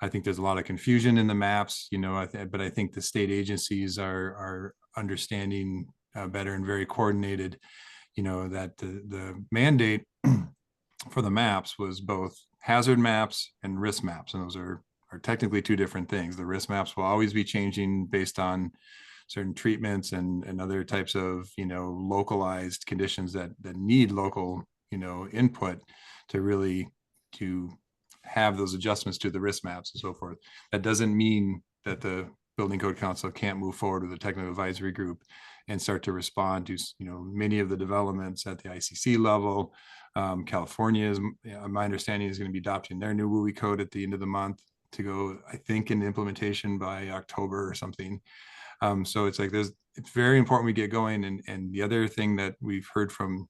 I think there's a lot of confusion in the maps, but I think the state agencies are understanding better and very coordinated, that the mandate for the maps was both hazard maps and risk maps, and those are technically two different things. The risk maps will always be changing based on certain treatments and other types of, you know, localized conditions that need local, you know, input to really to have those adjustments to the risk maps and so forth. That doesn't mean that the Building Code Council can't move forward with a technical advisory group and start to respond to, you know, many of the developments at the ICC level. California is, my understanding, is going to be adopting their new WUI code at the end of the month to go, I think, in implementation by October or something. So it's like it's very important we get going. And the other thing that we've heard from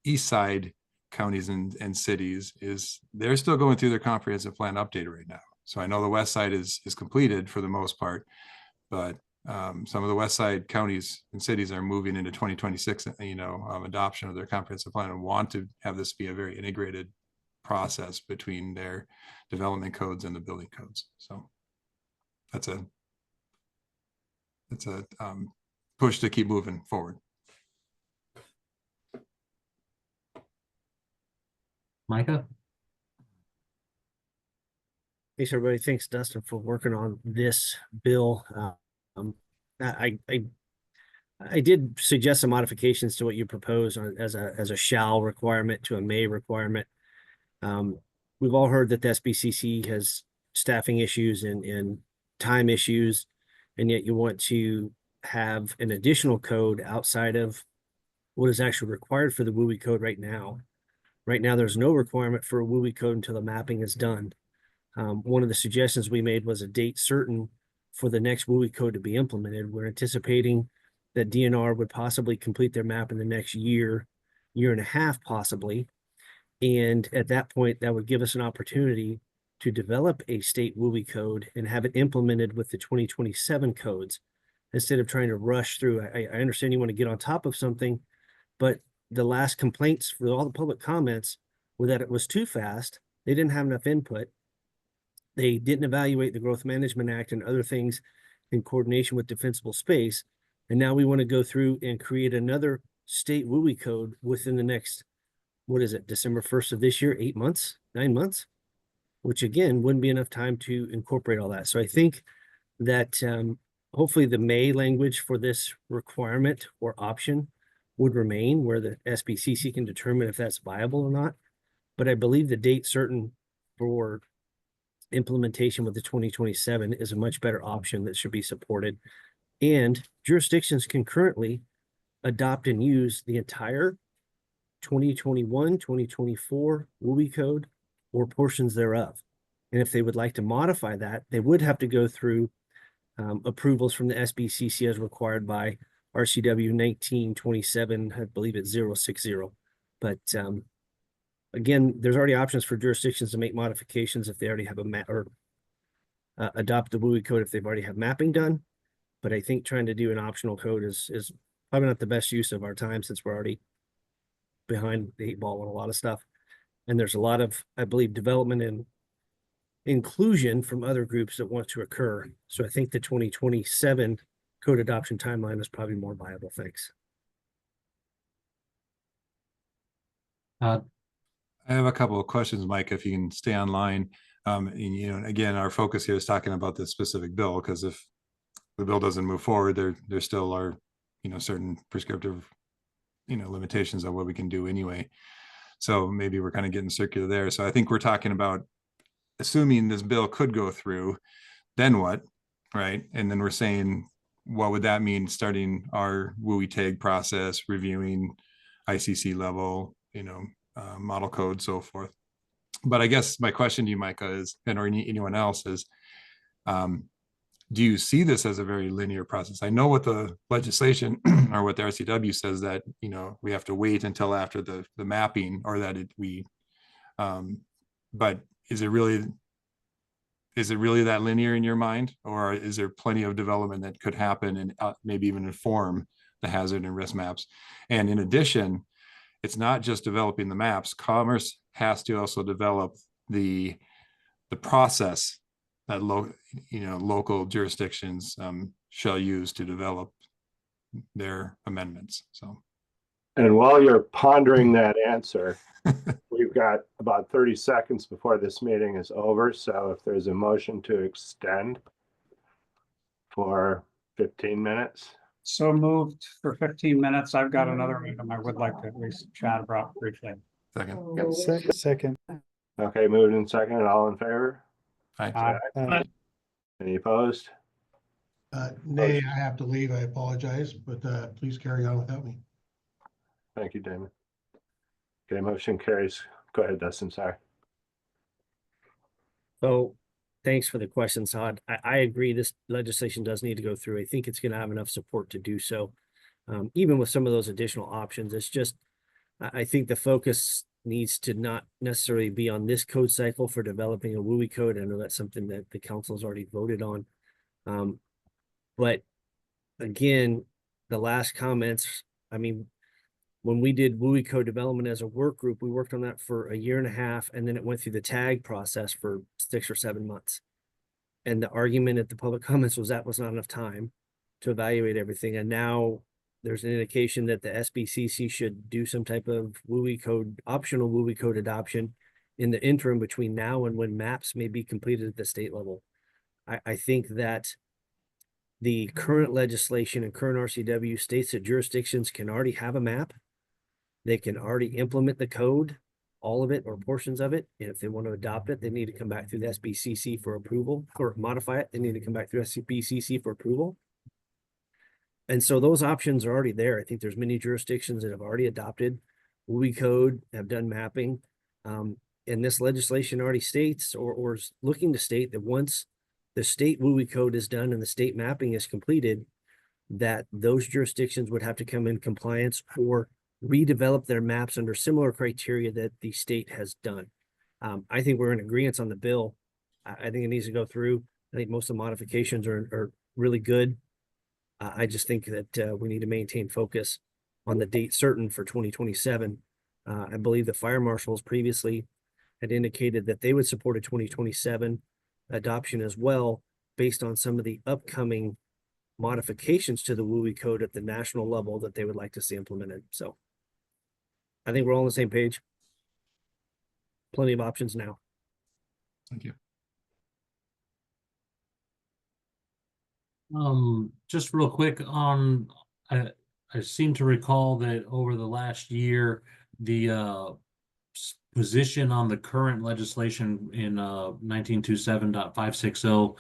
East Side counties and cities is they're still going through their comprehensive plan update right now. So I know the West Side is completed for the most part, but some of the West Side counties and cities are moving into 2026, you know, adoption of their comprehensive plan and want to have this be a very integrated process between their development codes and the building codes. So that's a push to keep moving forward. Micah? Thanks, everybody. Thanks, Dustin, for working on this bill. I did suggest some modifications to what you propose as a shall requirement to a may requirement. We've all heard that the SBCC has staffing issues and time issues, and yet you want to have an additional code outside of what is actually required for the WUI code right now. Right now, there's no requirement for a WUI code until the mapping is done. One of the suggestions we made was a date certain for the next WUI code to be implemented. We're anticipating that DNR would possibly complete their map in the next year and a half, possibly. And at that point, that would give us an opportunity to develop a state WUI code and have it implemented with the 2027 codes instead of trying to rush through. I understand you want to get on top of something, but the last complaints for all the public comments were that it was too fast. They didn't have enough input. They didn't evaluate the Growth Management Act and other things in coordination with defensible space. And now we want to go through and create another state WUI code within the next, what is it, December 1st of this year, 8 months, 9 months, which again, wouldn't be enough time to incorporate all that. So I think that hopefully the may language for this requirement or option would remain where the SBCC can determine if that's viable or not. But I believe the date certain for implementation with the 2027 is a much better option that should be supported. And jurisdictions can currently adopt and use the entire 2021, 2024 WUI code or portions thereof. And if they would like to modify that, they would have to go through approvals from the SBCC as required by RCW 1927, I believe it's 060. But again, there's already options for jurisdictions to make modifications if they already have a map or adopt the WUI code if they've already have mapping done. But I think trying to do an optional code is probably not the best use of our time since we're already behind the 8 ball on a lot of stuff. And there's a lot of, I believe, development and inclusion from other groups that want to occur. So I think the 2027 code adoption timeline is probably more viable. Thanks. I have a couple of questions, Mike, if you can stay online. And, you know, again, our focus here is talking about this specific bill, because if the bill doesn't move forward, there still are, you know, certain prescriptive, you know, limitations on what we can do anyway. So maybe we're kind of getting circular there. So I think we're talking about assuming this bill could go through, then what, right? And then we're saying, what would that mean starting our WUI tag process, reviewing ICC level, you know, model code, so forth. But I guess my question to you, Micah, is, and or anyone else is, do you see this as a very linear process? I know what the legislation or what the RCW says, that, you know, we have to wait until after the mapping, or that but is it really that linear in your mind, or is there plenty of development that could happen and maybe even inform the hazard and risk maps? And in addition, it's not just developing the maps. Commerce has to also develop the process that local jurisdictions shall use to develop their amendments. So, and while you're pondering that answer, we've got about 30 seconds before this meeting is over, so if there's a motion to extend for 15 minutes. So moved for 15 minutes. I've got another item I would like to at least chat about briefly. Second. Second. Okay, moved in second, all in favor? Aye. Any opposed? Nay, I have to leave. I apologize, but please carry on without me. Thank you, Damon. Okay, motion carries. Go ahead, Dustin, sorry. So thanks for the question, Saad. I agree this legislation does need to go through. I think it's going to have enough support to do so. Even with some of those additional options, it's just, I think the focus needs to not necessarily be on this code cycle for developing a WUI code. I know that's something that the council's already voted on. But again, the last comments, I mean, when we did WUI code development as a work group, we worked on that for a year and a half, and then it went through the tag process for 6 or 7 months. And the argument at the public comments was that was not enough time to evaluate everything. And now there's an indication that the SBCC should do some type of WUI code, optional WUI code adoption in the interim between now and when maps may be completed at the state level. I think that the current legislation and current RCW states that jurisdictions can already have a map. They can already implement the code, all of it or portions of it. And if they want to adopt it, they need to come back through the SBCC for approval, or modify it. They need to come back through SBCC for approval. And so those options are already there. I think there's many jurisdictions that have already adopted WUI code, have done mapping. And this legislation already states or is looking to state that once the state WUI code is done and the state mapping is completed, that those jurisdictions would have to come in compliance or redevelop their maps under similar criteria that the state has done. I think we're in agreement on the bill. I think it needs to go through. I think most of the modifications are really good. I just think that we need to maintain focus on the date certain for 2027. I believe the fire marshals previously had indicated that they would support a 2027 adoption as well, based on some of the upcoming modifications to the WUI code at the national level that they would like to see implemented. So I think we're all on the same page. Plenty of options now. Thank you. Just real quick on, I seem to recall that over the last year, the position on the current legislation in 1927.560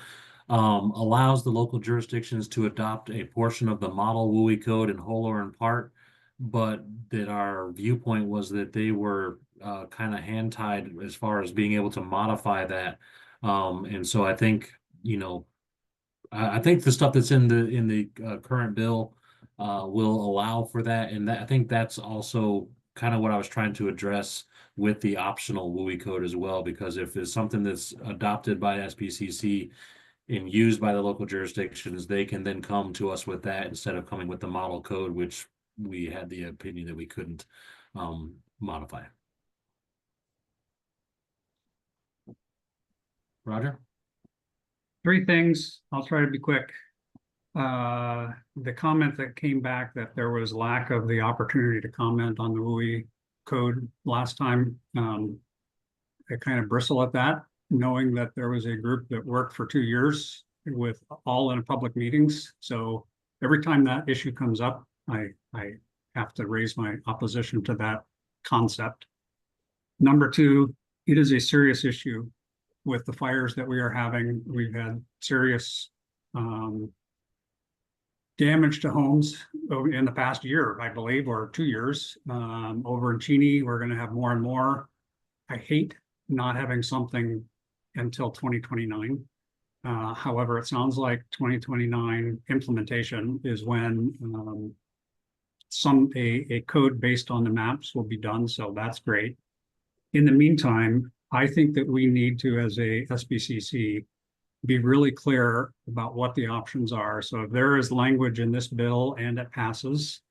allows the local jurisdictions to adopt a portion of the model WUI code in whole or in part, but that our viewpoint was that they were kind of hand-tied as far as being able to modify that. And so I think, you know, I think the stuff that's in the current bill will allow for that, and I think that's also kind of what I was trying to address with the optional WUI code as well, because if it's something that's adopted by SBCC and used by the local jurisdictions, they can then come to us with that instead of coming with the model code, which we had the opinion that we couldn't modify. Roger? 3 things. I'll try to be quick. The comment that came back that there was lack of the opportunity to comment on the WUI code last time, I kind of bristle at that, knowing that there was a group that worked for 2 years with all in public meetings. So every time that issue comes up, I have to raise my opposition to that concept. Number 2, it is a serious issue. With the fires that we are having, we've had serious damage to homes in the past year, I believe, or 2 years. Over in Cheney, we're going to have more and more. I hate not having something until 2029. However, it sounds like 2029 implementation is when a code based on the maps will be done. So that's great. In the meantime, I think that we need to, as a SBCC, be really clear about what the options are. So if there is language in this bill and it passes,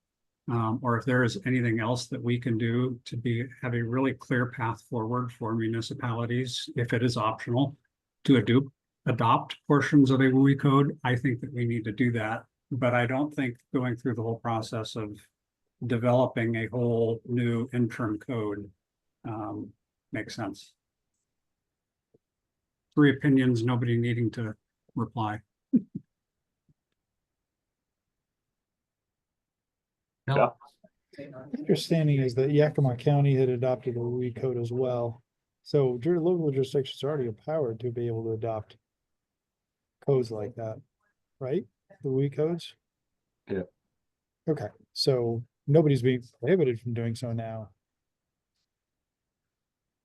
or if there is anything else that we can do to have a really clear path forward for municipalities, if it is optional, to adopt portions of a WUI code, I think that we need to do that. But I don't think going through the whole process of developing a whole new interim code makes sense. 3 opinions, nobody needing to reply. Yeah. Understanding is that Yakima County had adopted a WE code as well. So local jurisdictions are already empowered to be able to adopt codes like that, right? The WE codes? Yeah. Okay, so nobody's being prohibited from doing so now.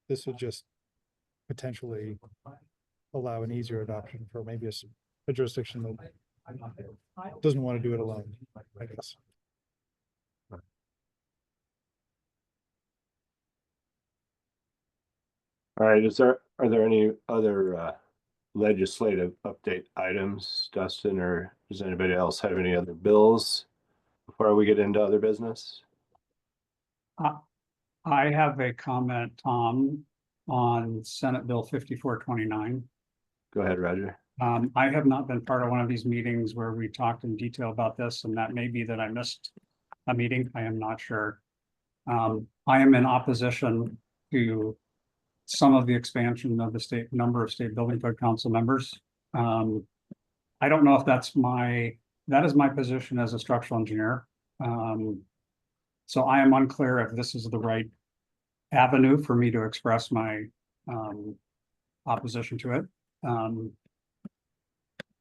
This would just potentially allow an easier adoption for maybe a jurisdiction that doesn't want to do it alone, I guess. All right, are there any other legislative update items, Dustin, or does anybody else have any other bills before we get into other business? I have a comment, Tom, on Senate Bill 5429. Go ahead, Roger. I have not been part of one of these meetings where we talked in detail about this, and that may be that I missed a meeting. I am not sure. I am in opposition to some of the expansion of the number of state building code council members. I don't know if that is my position as a structural engineer. So I am unclear if this is the right avenue for me to express my opposition to it.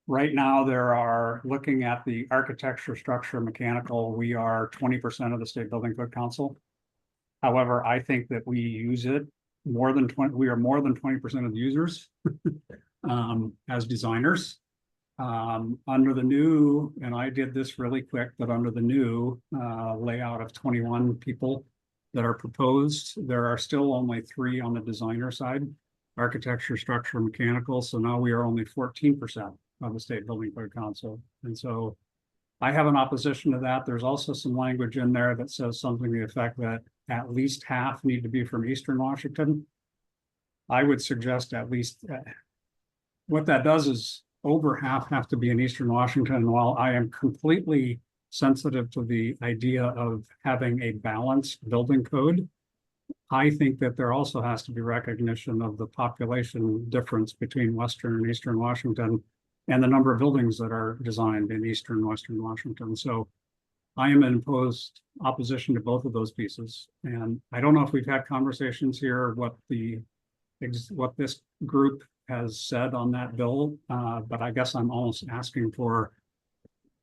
Right now, looking at the architecture, structure, mechanical, we are 20% of the state building code council. However, I think that we use it more than 20, we are more than 20% of the users as designers. Under the new, and I did this really quick, but under the new layout of 21 people that are proposed, there are still only 3 on the designer side, architecture, structure, mechanical. So now we are only 14% of the state building code council. And so I have an opposition to that. There's also some language in there that says something to the effect that at least half need to be from Eastern Washington. I would suggest at least what that does is over half have to be in Eastern Washington. While I am completely sensitive to the idea of having a balanced building code, I think that there also has to be recognition of the population difference between Western and Eastern Washington and the number of buildings that are designed in Eastern and Western Washington. So I am in opposition to both of those pieces. And I don't know if we've had conversations here, what this group has said on that bill, but I guess I'm almost asking for,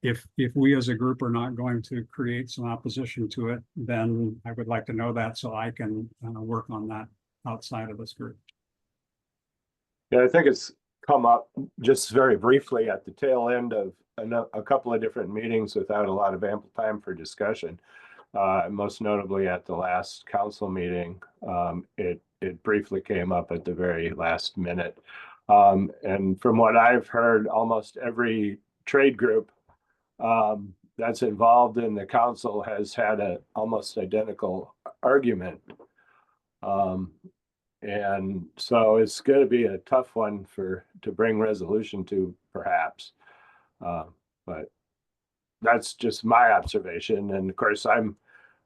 if we as a group are not going to create some opposition to it, then I would like to know that so I can work on that outside of this group. Yeah, I think it's come up just very briefly at the tail end of a couple of different meetings without a lot of ample time for discussion. Most notably at the last council meeting, it briefly came up at the very last minute. And from what I've heard, almost every trade group that's involved in the council has had an almost identical argument. And so it's going to be a tough one to bring resolution to, perhaps. But that's just my observation. And of course, I'm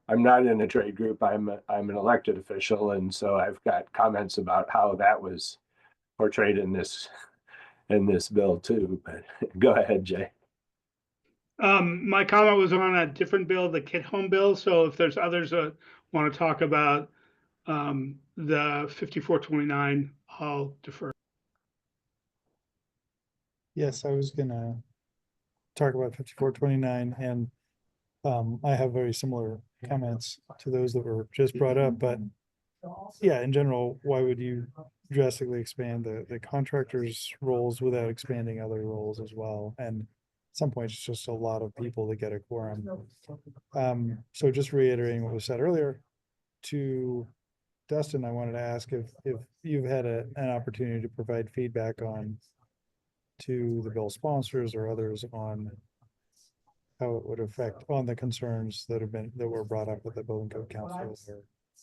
not in a trade group. I'm an elected official, and so I've got comments about how that was portrayed in this bill too. But go ahead, Jay. My comment was on a different bill, the Kit Home bill. So if there's others that want to talk about the 5429, I'll defer. Yes, I was gonna talk about 5429, and I have very similar comments to those that were just brought up, but yeah, in general, why would you drastically expand the contractors' roles without expanding other roles as well? And at some point, it's just a lot of people to get a quorum. So just reiterating what was said earlier, to Dustin, I wanted to ask if you've had an opportunity to provide feedback to the bill sponsors or others on how it would affect on the concerns that were brought up with the Building Code Council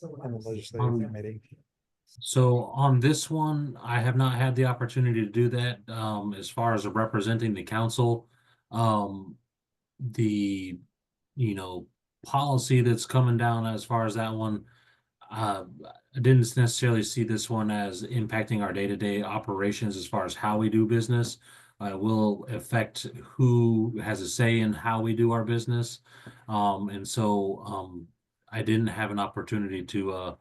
or in the legislative committee. So on this one, I have not had the opportunity to do that. As far as representing the council, the policy that's coming down as far as that one, I didn't necessarily see this one as impacting our day-to-day operations as far as how we do business. Will affect who has a say in how we do our business. And so I didn't have an opportunity to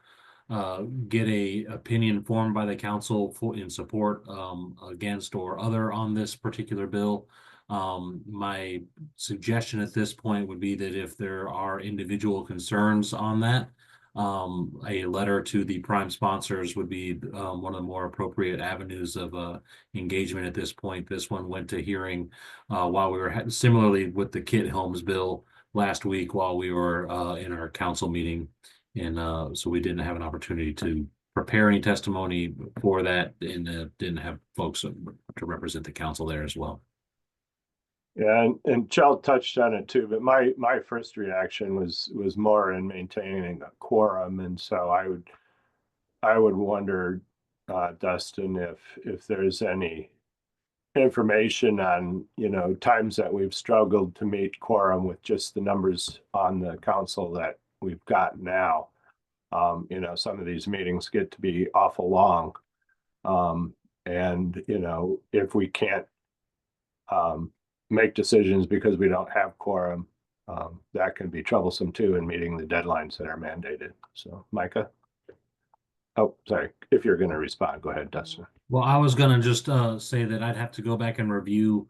get a opinion formed by the council for in support, against, or other on this particular bill. My suggestion at this point would be that if there are individual concerns on that, a letter to the prime sponsors would be one of the more appropriate avenues of engagement at this point. This one went to hearing while we were similarly with the Kit Helms bill last week while we were in our council meeting. And so we didn't have an opportunity to prepare any testimony for that, and didn't have folks to represent the council there as well. Yeah, and Chell touched on it too, but my first reaction was more in maintaining a quorum, and so I would wonder, Dustin, if there's any information on, times that we've struggled to meet quorum with just the numbers on the council that we've got now. Some of these meetings get to be awful long. And if we can't make decisions because we don't have quorum, that can be troublesome too in meeting the deadlines that are mandated. So, Micah? Oh, sorry. If you're going to respond, go ahead, Dustin. Well, I was gonna just say that I'd have to go back and review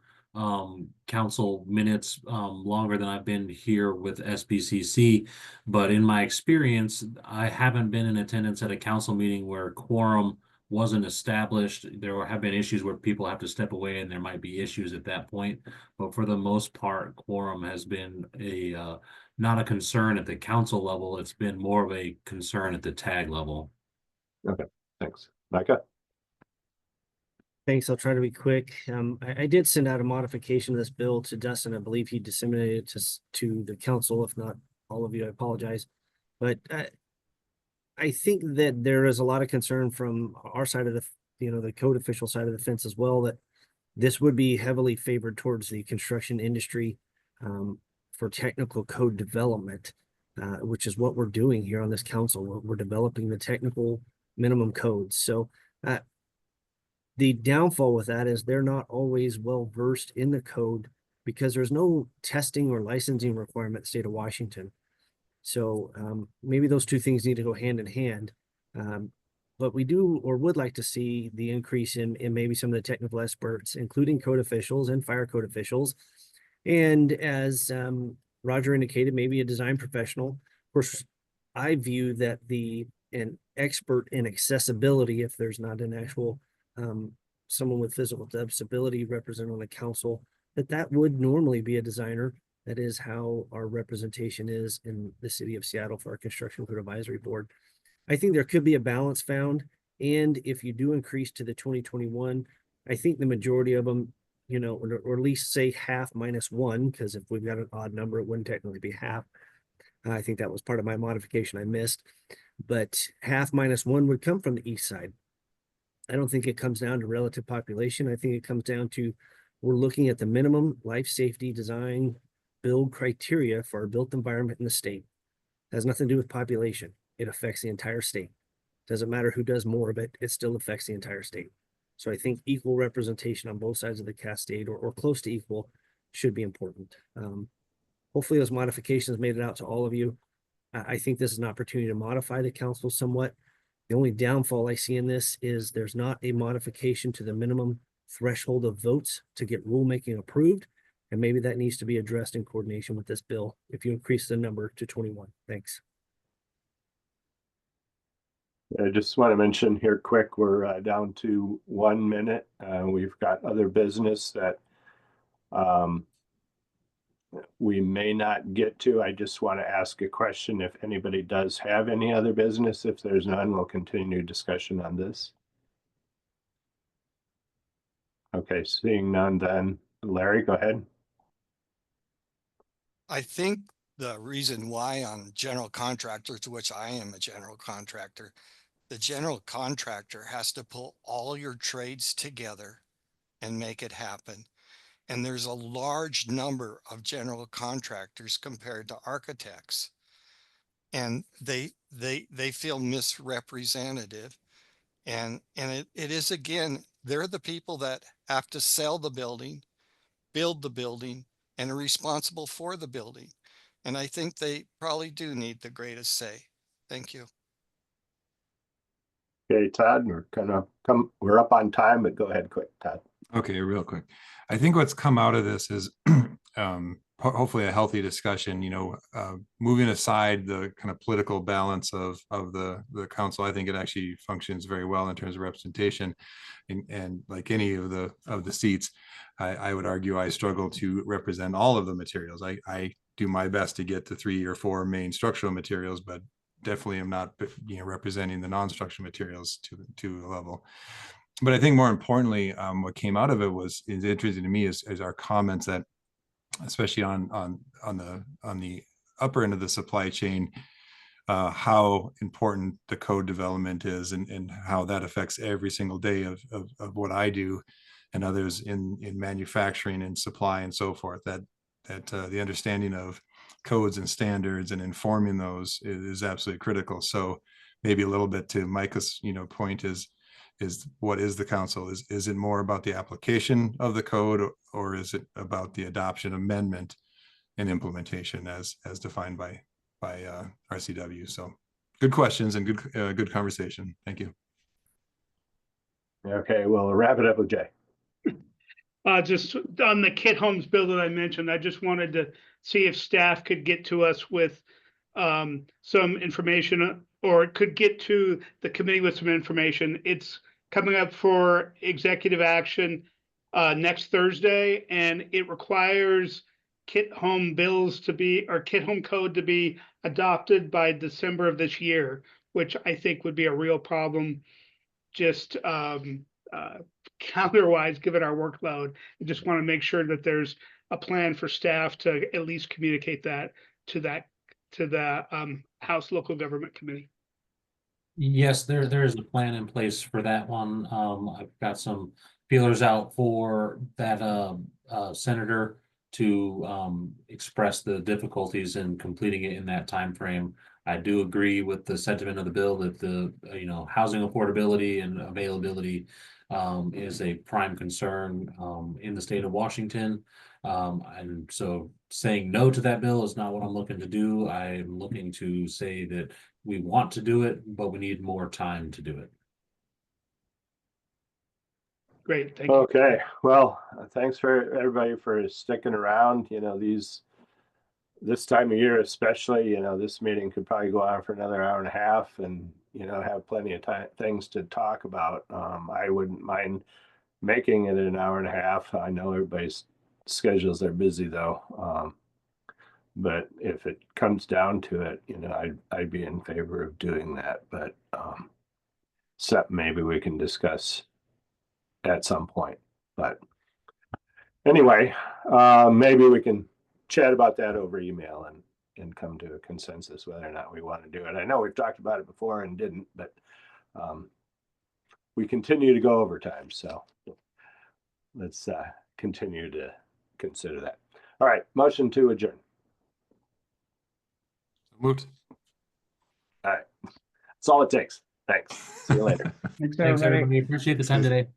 council minutes longer than I've been here with SBCC. But in my experience, I haven't been in attendance at a council meeting where quorum wasn't established. There have been issues where people have to step away and there might be issues at that point. But for the most part, quorum has been not a concern at the council level. It's been more of a concern at the tag level. Okay, thanks. Micah? Thanks. I'll try to be quick. I did send out a modification of this bill to Dustin. I believe he disseminated it to the council. If not all of you, I apologize. But I think that there is a lot of concern from our side of the code official side of the fence as well, that this would be heavily favored towards the construction industry for technical code development, which is what we're doing here on this council. We're developing the technical minimum codes. So the downfall with that is they're not always well versed in the code because there's no testing or licensing requirement in the state of Washington. So maybe those two things need to go hand in hand. But we do or would like to see the increase in maybe some of the technical experts, including code officials and fire code officials. And as Roger indicated, maybe a design professional. Of course, I view that an expert in accessibility, if there's not an actual someone with physical disability represented on the council, that would normally be a designer. That is how our representation is in the city of Seattle for our construction code advisory board. I think there could be a balance found. And if you do increase to the 2021, I think the majority of them, or at least say half minus one, because if we've got an odd number, it wouldn't technically be half. I think that was part of my modification I missed, but half minus one would come from the east side. I don't think it comes down to relative population. I think it comes down to we're looking at the minimum life safety design build criteria for our built environment in the state. It has nothing to do with population. It affects the entire state. Doesn't matter who does more of it, it still affects the entire state. So I think equal representation on both sides of the cascade or close to equal should be important. Hopefully those modifications made it out to all of you. I think this is an opportunity to modify the council somewhat. The only downfall I see in this is there's not a modification to the minimum threshold of votes to get rulemaking approved. And maybe that needs to be addressed in coordination with this bill if you increase the number to 21. Thanks. I just want to mention here quick, we're down to 1 minute. We've got other business that we may not get to. I just want to ask a question. If anybody does have any other business, if there's none, we'll continue discussion on this. Okay, seeing none then. Larry, go ahead. I think the reason why on general contractors, to which I am a general contractor, the general contractor has to pull all your trades together and make it happen. And there's a large number of general contractors compared to architects. and they feel misrepresentative. And it is, again, they're the people that have to sell the building, build the building, and are responsible for the building. And I think they probably do need the greatest say. Thank you. Okay, Todd, we're up on time, but go ahead quick, Todd. Okay, real quick. I think what's come out of this is hopefully a healthy discussion, moving aside the kind of political balance of the council. I think it actually functions very well in terms of representation, and like any of the seats, I would argue I struggle to represent all of the materials. I do my best to get the 3 or 4 main structural materials, but definitely am not representing the non-structural materials to a level. But I think more importantly, what came out of it is interesting to me is our comments that, especially on the upper end of the supply chain, how important the code development is, and how that affects every single day of what I do and others in manufacturing and supply and so forth. That the understanding of codes and standards and informing those is absolutely critical. So maybe a little bit to Micah's point is what is the council? Is it more about the application of the code, or is it about the adoption, amendment, and implementation as defined by RCW? So good questions and good conversation. Thank you. Okay, we'll wrap it up with Jay. Just on the Kit Homes bill that I mentioned, I just wanted to see if staff could get to us with some information, or could get to the committee with some information. It's coming up for executive action next Thursday, and it requires Kit Home bills to be, or Kit Home code to be adopted by December of this year, which I think would be a real problem. Just counter-wise, given our workload, I just want to make sure that there's a plan for staff to at least communicate that to the House Local Government Committee. Yes, there is a plan in place for that one. I've got some feelers out for that senator to express the difficulties in completing it in that time frame. I do agree with the sentiment of the bill that the housing affordability and availability is a prime concern in the state of Washington. And so saying no to that bill is not what I'm looking to do. I'm looking to say that we want to do it, but we need more time to do it. Great, thank you. Okay, well, thanks for everybody for sticking around. This time of year especially, this meeting could probably go on for another hour and a half, and have plenty of time, things to talk about. I wouldn't mind making it an hour and a half. I know everybody's schedules are busy though. But if it comes down to it, I'd be in favor of doing that. But maybe we can discuss at some point. But anyway, maybe we can chat about that over email and come to a consensus whether or not we want to do it. I know we've talked about it before and didn't, but we continue to go over time. So let's continue to consider that. All right, motion to adjourn. Moved. All right. That's all it takes. Thanks. See you later. Thanks, Thanks, everybody. Appreciate the time today.